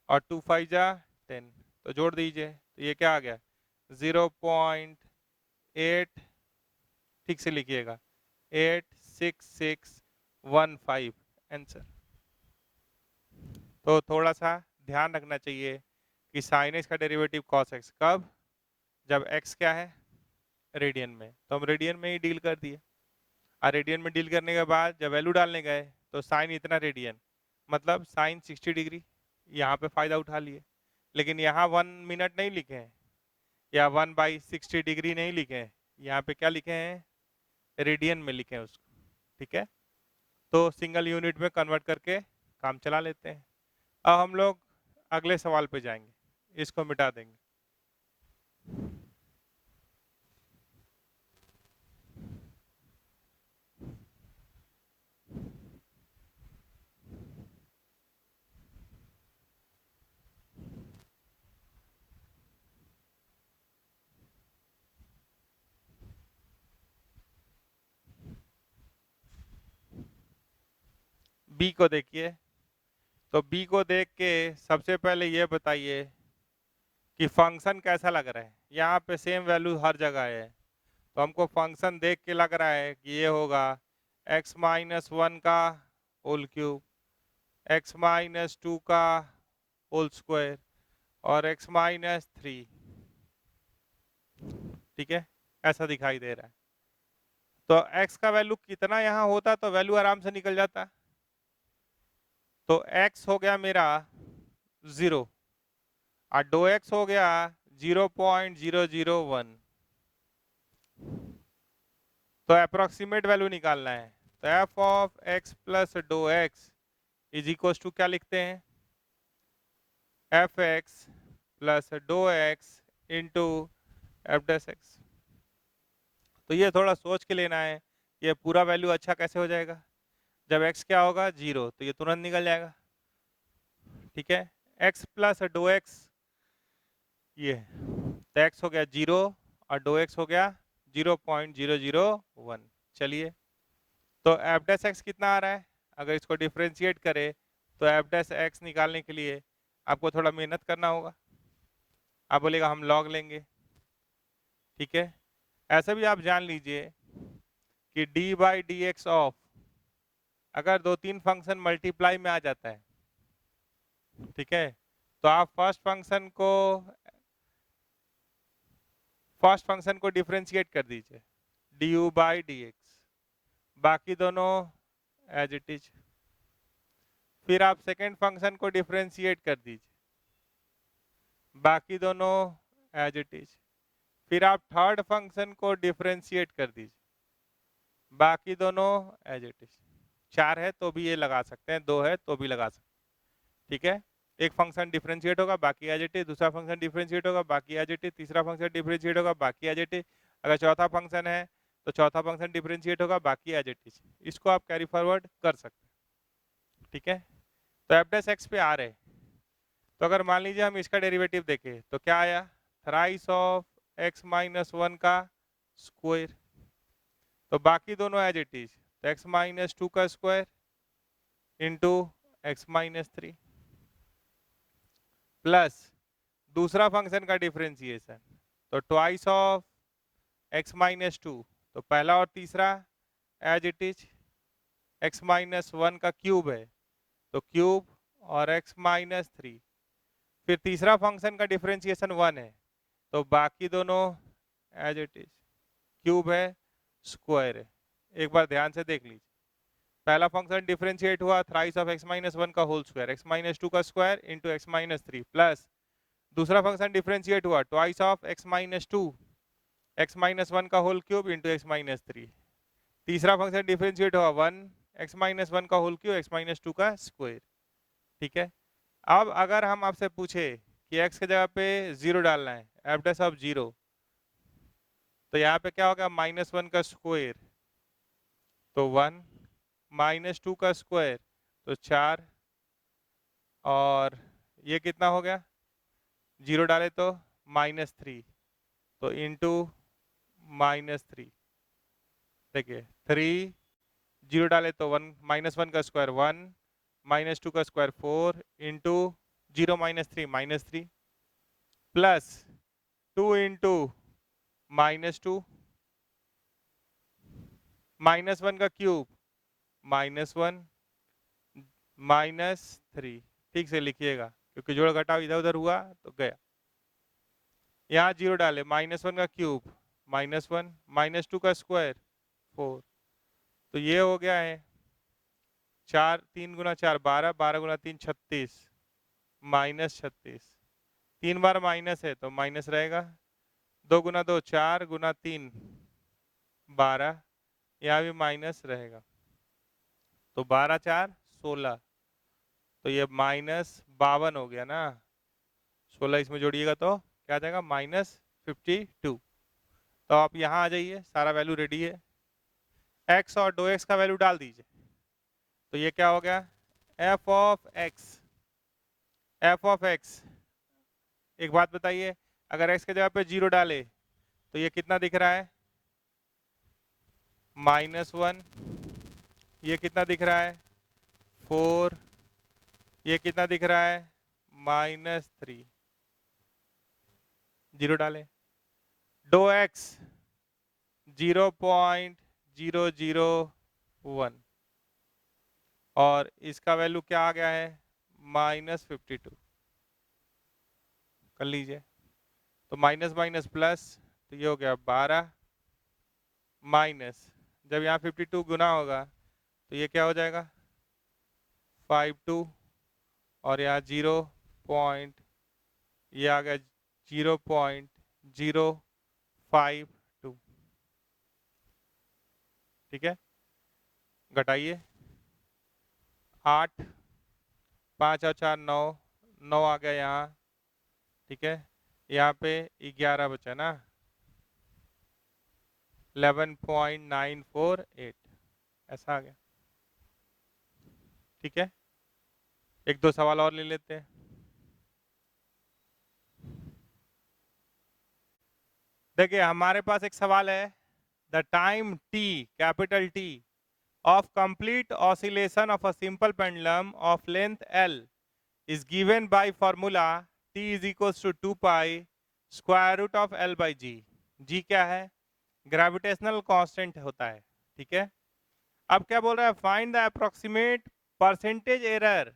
और 2 5 जा 10, तो जोड़ दीजिए, तो ये क्या आ गया 0.8, ठीक से लिखिएगा 86615 आंसर। तो थोड़ा सा ध्यान रखना चाहिए कि साइन एक्स का डेरिवेटिव कॉस एक्स कब, जब एक्स क्या है रेडियन में, तो हम रेडियन में ही डील कर दिए, और रेडियन में डील करने के बाद जब वैल्यू डालने गए तो साइन इतना रेडियन, मतलब साइन 60 डिग्री, यहाँ पे फायदा उठा लिए, लेकिन यहाँ 1 मिनट नहीं लिखे हैं या 1/60 डिग्री नहीं लिखे हैं, यहाँ पे क्या लिखे हैं रेडियन में लिखे हैं उसको, ठीक है। तो सिंगल यूनिट में कन्वर्ट करके काम चला लेते हैं। अब हम लोग अगले सवाल पे जाएंगे, इसको मिटा देंगे। बी को देखिए, तो बी को देख के सबसे पहले ये बताइए कि फंक्शन कैसा लग रहा है, यहाँ पे सेम वैल्यू हर जगह है, तो हमको फंक्शन देख के लग रहा है कि ये होगा x-1 का होल क्यूब, x-2 का होल स्क्वायर और x-3, ठीक है, ऐसा दिखाई दे रहा है। तो x का वैल्यू कितना यहाँ होता तो वैल्यू आराम से निकल जाता। तो x हो गया मेरा 0 और डो x हो गया 0.001। तो अप्रोक्सीमेट वैल्यू निकालना है। तो f ऑफ x प्लस डो x इज इक्वल टू क्या लिखते हैं, एफ एक्स प्लस डो x into f dash x. तो ये थोड़ा सोच के लेना है, ये पूरा वैल्यू अच्छा कैसे हो जाएगा। जब x क्या होगा 0 तो ये तुरंत निकल जाएगा, ठीक है। x प्लस डो एक्स ये, तो x हो गया 0 और डो एक्स हो गया 0.001। चलिए, तो एफ डैश एक्स कितना आ रहा है, अगर इसको डिफ्रेंशिएट करें तो एफ डैश एक्स निकालने के लिए आपको थोड़ा मेहनत करना होगा। आप बोलेगा हम लॉग लेंगे, ठीक है। ऐसा भी आप जान लीजिए कि D by D x of, अगर 2-3 फंक्शन मल्टीप्लाई में आ जाता है, ठीक है, तो आप फर्स्ट फंक्शन को डिफ्रेंशिएट कर दीजिए D you by D x, बाकी दोनों एज इट इज। फिर आप सेकेंड फंक्शन को डिफ्रेंशिएट कर दीजिए, बाकी दोनों एज इट इज। फिर आप थर्ड फंक्शन को डिफ्रेंशिएट कर दीजिए, बाकी दोनों एज इट इज। 4 है तो भी ये लगा सकते हैं, 2 है तो भी लगा सकते हैं, ठीक है। एक फंक्शन डिफरेंशिएट होगा बाकी एज इट इज, दूसरा फंक्शन डिफरेंशिएट होगा बाकी एज इट इज, तीसरा फंक्शन डिफरेंशिएट होगा बाकी एज इट इज। अगर चौथा फंक्शन है तो चौथा फंक्शन डिफरेंशिएट होगा बाकी एज इट इज। इसको आप कैरी फॉरवर्ड कर सकते हैं, ठीक है। तो एफ डैश एक्स पे आ रहे, तो अगर मान लीजिए हम इसका डेरिवेटिव देखें तो क्या आया, थ्राइस ऑफ एक्स माइनस 1 का स्क्वायर, तो बाकी दोनों एज इट इज, तो एक्स माइनस 2 का square into x minus 3 plus दूसरा फंक्शन का डिफरेंशिएशन, तो ट्वाइस ऑफ एक्स माइनस 2, तो पहला और तीसरा as it is, x minus 1 का क्यूब है तो क्यूब और एक्स माइनस 3, फिर तीसरा फंक्शन का डिफरेंशिएशन 1 है तो बाकी दोनों एज इट इज, क्यूब है स्क्वायर है। एक बार ध्यान से देख लीजिए, पहला फंक्शन डिफरेंशिएट हुआ थ्राइस ऑफ एक्स माइनस 1 का होल स्क्वायर, एक्स माइनस 2 का square into x minus 3, plus दूसरा फंक्शन डिफरेंशिएट हुआ twice of x minus 2, x minus 1 का whole cube into x minus 3, तीसरा फंक्शन डिफरेंशिएट हुआ 1 एक्स माइनस 1 का whole cube x minus 2 का square, ठीक है। अब अगर हम आपसे पूछे कि x की जगह पे 0 डालना है, एफ डैश ऑफ 0, तो यहाँ पे क्या होगा -1 का स्क्वायर तो 1, -2 का स्क्वायर तो 4, और ये कितना हो गया, 0 डाले तो -3, तो इंटू -3, देखिए 3, 0 डाले तो 1, -1 का स्क्वायर 1, -2 का स्क्वायर 4 इंटू 0 -3 -3, प्लस 2 इंटू -2, -1 का क्यूब -1 -3, ठीक से लिखिएगा क्योंकि जोड़ घटाव इधर उधर हुआ तो गया। यहाँ 0 डाले, -1 का क्यूब -1, -2 का स्क्वायर 4, तो ये हो गया है 4, 3 गुना 4 12, 12 गुना 3 36, -36, 3 बार माइनस है तो माइनस रहेगा, 2 गुना 2 4 गुना 3 12, यहाँ भी माइनस रहेगा, तो 12 4 16, तो ये -52 हो गया ना, 16 इसमें जोड़िएगा तो क्या आ जाएगा -52। तो आप यहाँ आ जाइए, सारा वैल्यू रेडी है, x और डो x का वैल्यू डाल दीजिए, तो ये क्या हो गया, f ऑफ x। एक बात बताइए, अगर x की जगह पे 0 डाले तो ये कितना दिख रहा है, -1, ये कितना दिख रहा है 4, ये कितना दिख रहा है -3, 0 डाले, डो x 0.001 और इसका वैल्यू क्या आ गया है -52, कर लीजिए, तो माइनस माइनस प्लस, तो ये हो गया 12 माइनस जब यहाँ 52 गुना होगा तो ये क्या हो जाएगा 52 और यहाँ 0 पॉइंट, ये आ गया 0.052। ठीक है, घटाइए 8, 5 और 4 9, 9 आ गया यहाँ। ठीक है, यहाँ पे 11 बचा ना, 11.948 ऐसा आ गया। ठीक है, एक दो सवाल और ले लेते हैं। देखिए हमारे पास एक सवाल है, the time t capital T of complete oscillation of a simple pendulum of length L is given by formula T is equals to 2 pi square root of L by G। G क्या है, gravitational constant होता है। ठीक है, अब क्या बोल रहा है, find the approximate percentage error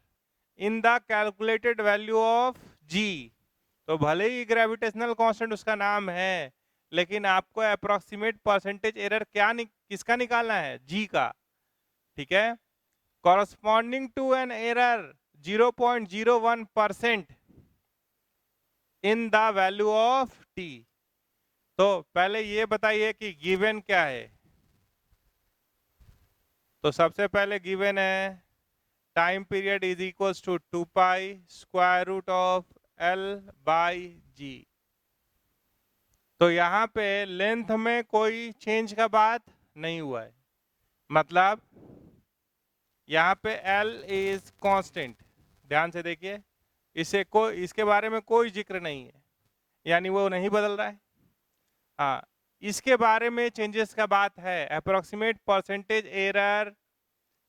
in the calculated value of G। तो भले ही ग्रेविटेशनल कांस्टेंट उसका नाम है, लेकिन आपको अप्रोक्सीमेट परसेंटेज एरर किसका निकालना है, G का। ठीक है, corresponding to an error 0.01% in the value of t। तो पहले ये बताइए कि गिवन क्या है। तो सबसे पहले गिवन है time period is equals to 2 pi square root of L by G। तो यहाँ पे लेंथ में कोई चेंज का बात नहीं हुआ है, मतलब यहाँ पे L इज कांस्टेंट। ध्यान से देखिए, इसके बारे में कोई जिक्र नहीं है, यानी वो नहीं बदल रहा है। हाँ, इसके बारे में चेंजेस का बात है, approximate percentage error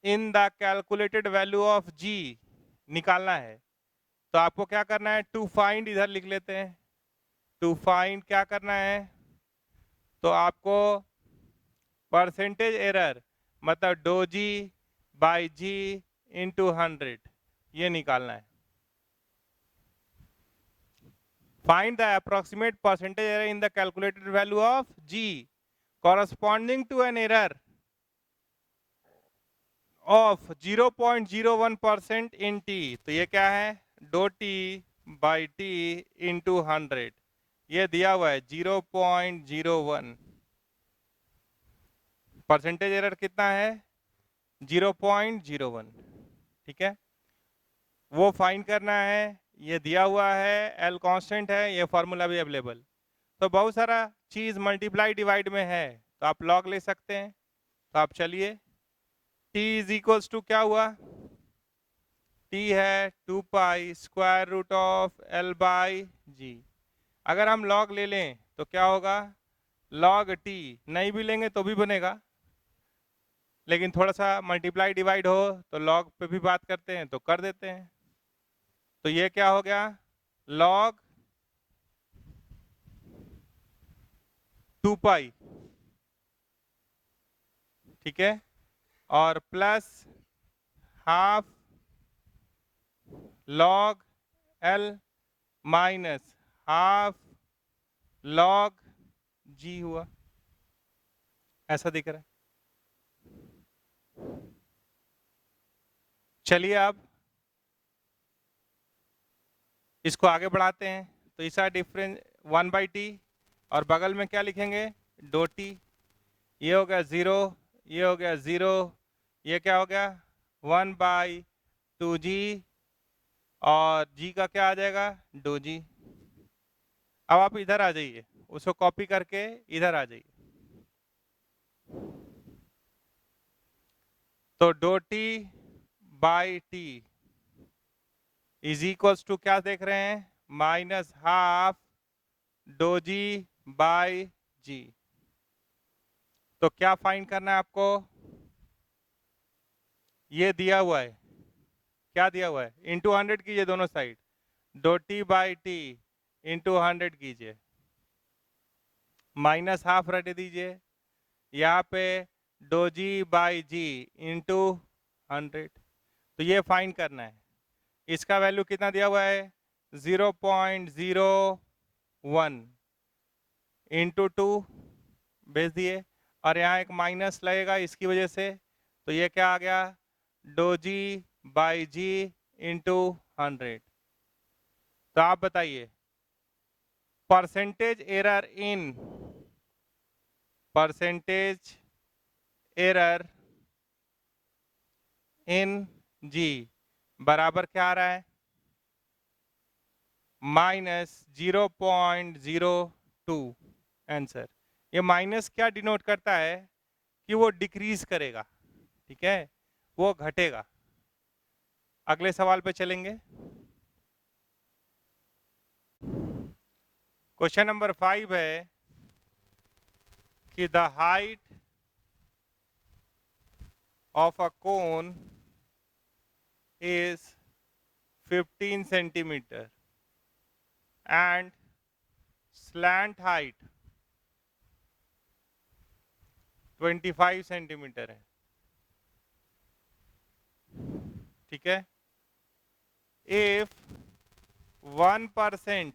in the calculated value of G निकालना है। तो आपको क्या करना है, टू फाइंड इधर लिख लेते हैं। टू फाइंड क्या करना है, तो आपको परसेंटेज एरर मतलब डो G बाई G इंटू 100 ये निकालना है। Find the approximate percentage error in the calculated value of G corresponding to an error of 0.01% in T। तो ये क्या है, डो T बाई T इंटू 100, ये दिया हुआ है 0.01। परसेंटेज एरर कितना है, 0.01। ठीक है, वो फाइंड करना है, ये दिया हुआ है, L कांस्टेंट है, ये फॉर्मूला भी अवेलेबल। तो बहुत सारा चीज मल्टीप्लाई डिवाइड में है, तो आप लॉग ले सकते हैं। तो आप चलिए, t इज इक्वल्स टू क्या हुआ, t है 2 pi square root of L by G। अगर हम लॉग ले लें तो क्या होगा, लॉग t, नहीं भी लेंगे तो भी बनेगा, लेकिन थोड़ा सा मल्टीप्लाई डिवाइड हो तो लॉग पे भी बात करते हैं, तो कर देते हैं। तो ये क्या हो गया, लॉग 2 पाई, ठीक है, और plus half log L minus half log G हुआ, ऐसा दिख रहा है। चलिए अब इसको आगे बढ़ाते हैं। तो इसका डिफरेंस 1 बाई टी, और बगल में क्या लिखेंगे, डो टी। ये हो गया 0, ये हो गया 0, ये क्या हो गया 1 बाई 2G, और G का क्या आ जाएगा, डो G। अब आप इधर आ जाइए, उसको कॉपी करके इधर आ जाइए। तो d t by t is equals to क्या देख रहे हैं, minus half d g by g. तो क्या फाइंड करना है आपको, ये दिया हुआ है, क्या दिया हुआ है, इंटू 100 कीजिए दोनों साइड, डो टी बाई टी इंटू 100 कीजिए, माइनस हाफ रख दीजिए, यहाँ पे डो जी बाई जी इंटू 100। तो ये फाइंड करना है। इसका वैल्यू कितना दिया हुआ है, 0.01 इंटू 2 भेज दिए, और यहाँ एक माइनस लगेगा इसकी वजह से, तो ये क्या आ गया, डो जी बाई जी इंटू 100। तो आप बताइए परसेंटेज एरर इन जी बराबर क्या आ रहा है, -0.02। आंसर, ये माइनस क्या डिनोट करता है कि वो डिक्रीज करेगा, ठीक है, वो घटेगा। अगले सवाल पे चलेंगे। क्वेश्चन नंबर 5 है कि the height of a cone is 15 centimeter and slant height 25 centimetre है, ठीक है। if 1%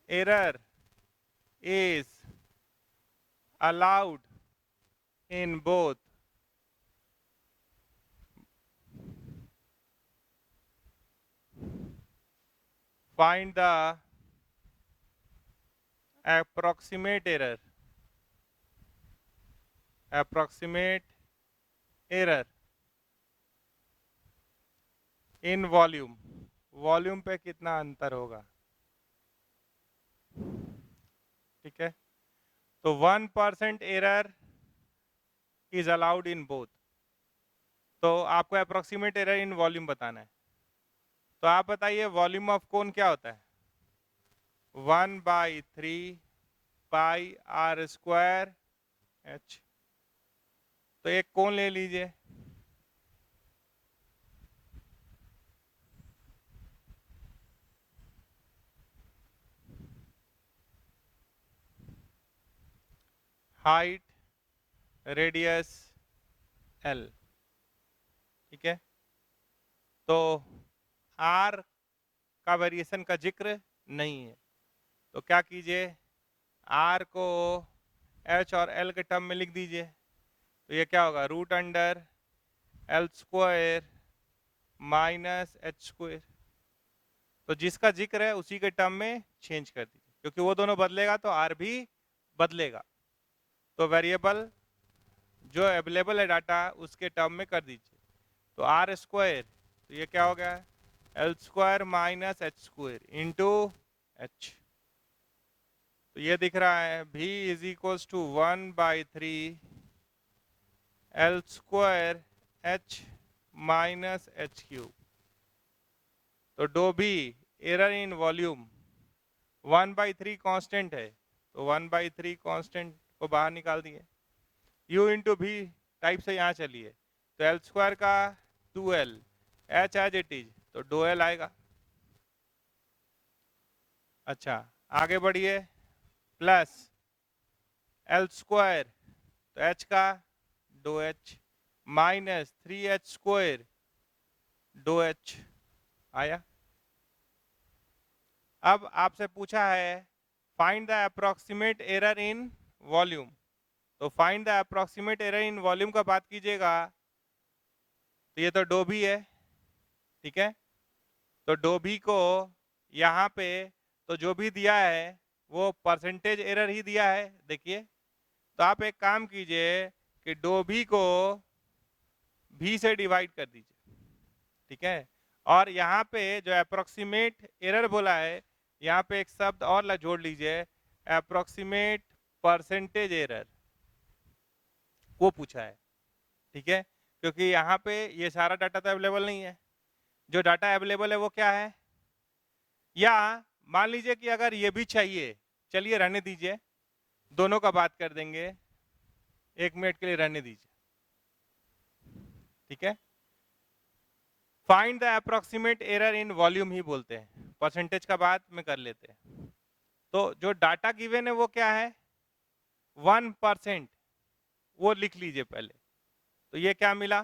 error is allowed in both find the approximate error in volume, volume पे कितना अंतर होगा, ठीक है। तो 1% error is allowed in both, तो आपको अप्रोक्सीमेट एरर इन वॉल्यूम बताना है। तो आप बताइए वॉल्यूम ऑफ कोन क्या होता है, 1/3 पाई आर स्क्वायर एच। तो एक कोन ले लीजिए, हाइट रेडियस एल, ठीक है। तो आर का वेरिएशन का जिक्र नहीं है, तो क्या कीजिए, आर को एच और एल के टर्म में लिख दीजिए। तो ये क्या होगा, root under l square minus h square. तो जिसका जिक्र है उसी के टर्म में चेंज कर दीजिए, क्योंकि वो दोनों बदलेगा तो आर भी बदलेगा। तो वेरिएबल जो अवेलेबल है डाटा उसके टर्म में कर दीजिए। तो आर स्क्वायर, तो ये क्या हो गया, l square minus h square into h. तो ये दिख रहा है v is equals to 1/3 l square h minus h cube. तो d b error in volume 1/3 constant है, तो 1/3 कांस्टेंट को बाहर निकाल दिए, u इंटू भी टाइप से यहाँ चलिए, तो एल स्क्वायर का 2l, h as it is, तो डो एल आएगा। अच्छा आगे बढ़िए, प्लस एल स्क्वायर, तो एच का d h minus 3h square d h आया। अब आपसे पूछा है find the approximate error in volume, तो find the approximate error in volume का बात कीजिएगा, तो ये तो डो भी है, ठीक है। तो डो भी को यहाँ पे तो जो भी दिया है वो परसेंटेज एरर ही दिया है, देखिए। तो आप एक काम कीजिए कि डो भी को भी से डिवाइड कर दीजिए, ठीक है। और यहाँ पे जो अप्रोक्सीमेट एरर बोला है, यहाँ पे एक शब्द और जोड़ लीजिए, अप्रोक्सीमेट परसेंटेज एरर, वो पूछा है, ठीक है। क्योंकि यहाँ पे ये सारा डाटा तो अवेलेबल नहीं है, जो डाटा अवेलेबल है वो क्या है, या मान लीजिए कि अगर ये भी चाहिए, चलिए रहने दीजिए, दोनों का बात कर देंगे, 1 मिनट के लिए रहने दीजिए, ठीक है। Find the approximate error in volume ही बोलते हैं, परसेंटेज का बात में कर लेते हैं। तो जो डाटा गिवन है वो क्या है, 1%, वो लिख लीजिए पहले। तो ये क्या मिला,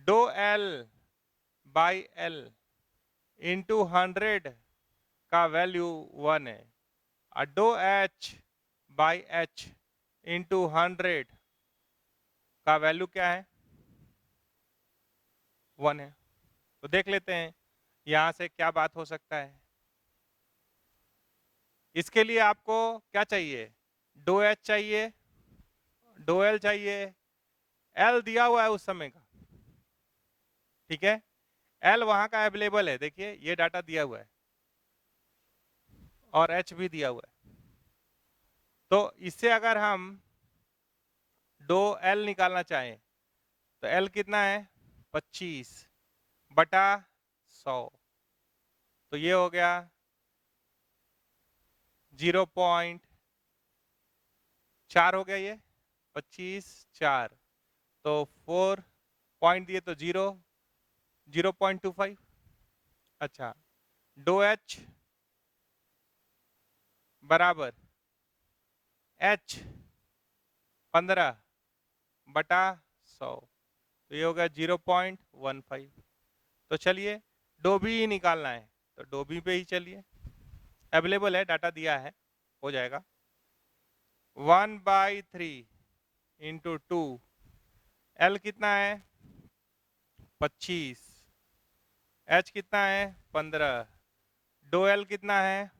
डो एल बाई एल इंटू 100 का वैल्यू 1 है, और डो एच बाई एच इंटू 100 का वैल्यू क्या है? 1 है। तो देख लेते हैं यहाँ से क्या बात हो सकता है। इसके लिए आपको क्या चाहिए? डो एच चाहिए, डो एल चाहिए, एल दिया हुआ है उस समय का, ठीक है। एल वहां का अवेलेबल है, देखिए ये डाटा दिया हुआ है और एच भी दिया हुआ है। तो इससे अगर हम डो एल निकालना चाहें तो एल कितना है? 25 बटा 100। तो ये हो गया 0.4 हो गया, ये 25 4, तो 4 पॉइंट दिए तो 0.25। अच्छा, डो एच बराबर एच 15 बटा 100, तो ये हो गया 0.15। तो चलिए डोबी ही निकालना है तो डोबी पे ही चलिए, अवेलेबल है, डाटा दिया है, हो जाएगा। 1/3 इंटू 2, एल कितना है? 25, एच कितना है? 15, डो एल कितना है?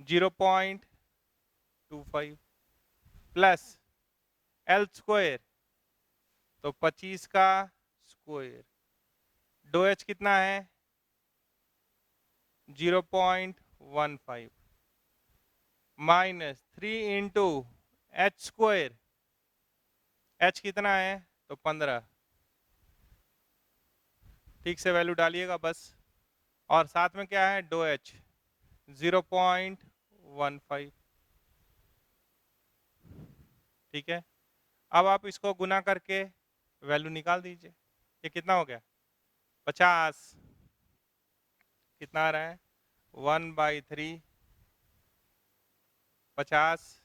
0.25 प्लस एल स्क्वायर, तो 25 का स्क्वायर, डो एच कितना है? 0.15 minus 3 into H square, H कितना है? तो 15, ठीक से वैल्यू डालिएगा बस। और साथ में क्या है? डो एच 0.15, ठीक है। अब आप इसको गुना करके वैल्यू निकाल दीजिए। ये कितना हो गया? 50, कितना आ रहा है? 1/3, 50,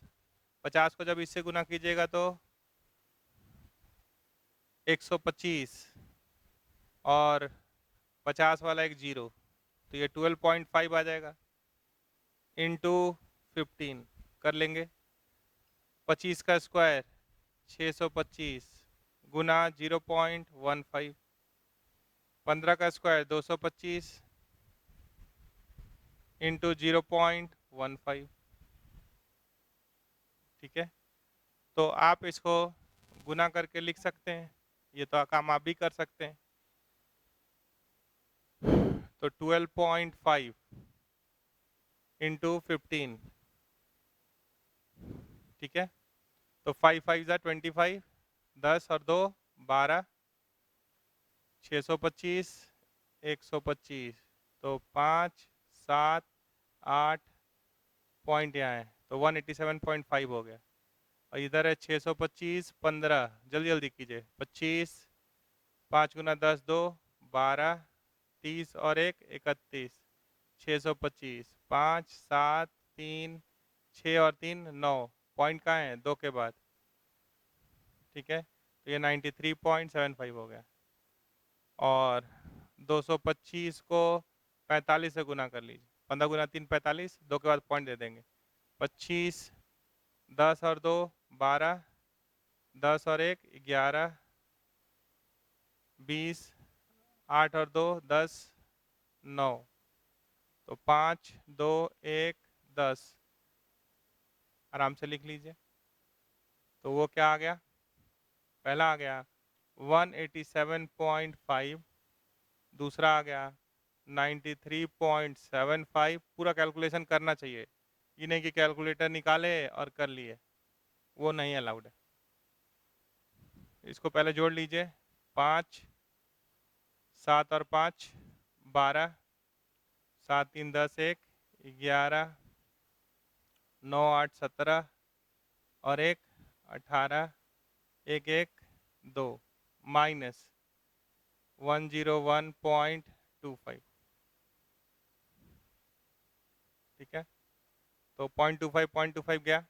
50 को जब इससे गुना कीजिएगा तो 125 और 50 वाला एक जीरो, तो ये 12.5 आ जाएगा इंटू 15 कर लेंगे। 25 का स्क्वायर 625 गुना 0.15, 15 का स्क्वायर 225 इंटू 0.15, ठीक है। तो आप इसको गुना करके लिख सकते हैं, ये तो काम आप भी कर सकते हैं। तो 12.5 इंटू 15, ठीक है। तो 5 5 ज़ा 25, 10 और 2 12, 625 125, तो 5 7 8 पॉइंट यहाँ है, तो 187.5 हो गया। और इधर है 625 15, जल्दी जल्दी कीजिए, 25, 5 गुना 10 2 12, 30 और 1 31, 625, 5 7 3 6 और 3 9, पॉइंट कहाँ है? 2 के बाद, ठीक है। तो ये 93.75 हो गया। और 225 को 45 से गुना कर लीजिए, 15 गुना 3 45, 2 के बाद पॉइंट दे देंगे, 25, 10 और 2 12, 10 और 1 11, 20, 8 और 2 10 9, तो 5 2 1 10, आराम से लिख लीजिए। तो वो क्या आ गया? पहला आ गया 187.5, दूसरा आ गया 93.75। पूरा कैलकुलेशन करना चाहिए, ये नहीं कि कैलकुलेटर निकाले और कर लिए, वो नहीं अलाउड है। इसको पहले जोड़ लीजिए, 5 7 और 5 12, 7 3 10 1 11, 9 8 17 और 1 18, 1 1 2 माइनस 101.25, ठीक है। तो 0.25 गया,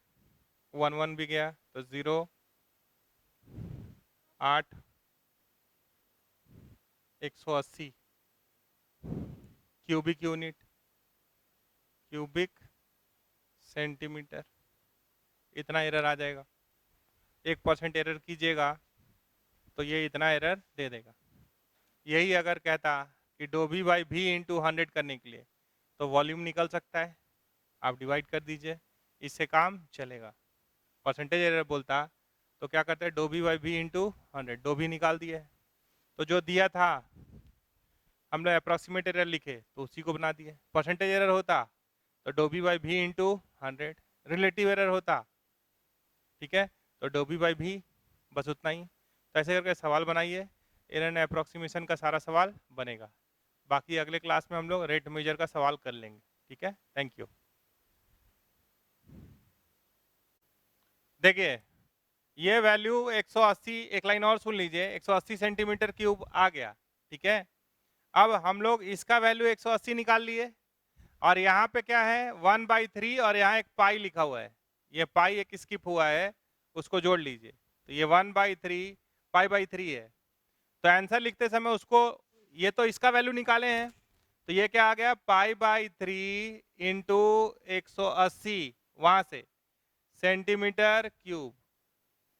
1 भी गया, तो 0 8 180 क्यूबिक यूनिट, क्यूबिक सेंटीमीटर, इतना एरर आ जाएगा। 1% एरर कीजिएगा तो ये इतना एरर दे देगा। यही अगर कहता कि डो बी बाई भी इंटू 100 करने के लिए, तो वॉल्यूम निकल सकता है, आप डिवाइड कर दीजिए, इससे काम चलेगा। परसेंटेज एरर बोलता तो क्या करते हैं, डो बी बाई भी इंटू 100, डो बी निकाल दिए, तो जो दिया था हम लोग अप्रॉक्सीमेट एरर लिखे तो उसी को बना दिए। परसेंटेज एरर होता तो डो बी बाई भी इंटू 100, रिलेटिव एरर होता, ठीक है, तो डो बी बाई भी, बस उतना ही। तो ऐसे करके सवाल बनाइए, एरर एंड अप्रॉक्सीमेशन का सारा सवाल बनेगा। बाकी अगले क्लास में हम लोग रेट मेजर का सवाल कर लेंगे, ठीक है। Thank you. देखिए ये वैल्यू 180, एक लाइन और सुन लीजिए, 180 सेंटीमीटर क्यूब आ गया, ठीक है। अब हम लोग इसका वैल्यू 180 निकाल लिए, और यहाँ पे क्या है 1/3, और यहाँ एक पाई लिखा हुआ है, ये पाई एक स्किप हुआ है, उसको जोड़ लीजिए, तो ये 1/3 पाई/3 है। तो आंसर लिखते समय उसको, ये तो इसका वैल्यू निकाले हैं, तो ये क्या आ गया पाई/3 इंटू 180 वहां से सेंटीमीटर क्यूब,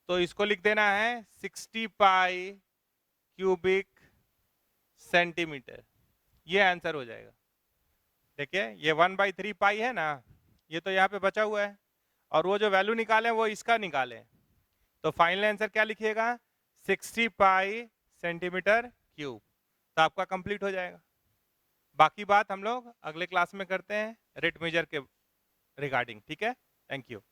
तो इसको लिख देना है 60 पाई क्यूबिक सेंटीमीटर, ये आंसर हो जाएगा। देखिए ये 1/3 पाई है ना, ये तो यहाँ पे बचा हुआ है, और वो जो वैल्यू निकाले वो इसका निकाले, तो फाइनल आंसर क्या लिखिएगा 60 पाई सेंटीमीटर क्यूब, तो आपका कंप्लीट हो जाएगा। बाकी बात हम लोग अगले क्लास में करते हैं रेट मेजर के रिगार्डिंग, ठीक है। Thank you.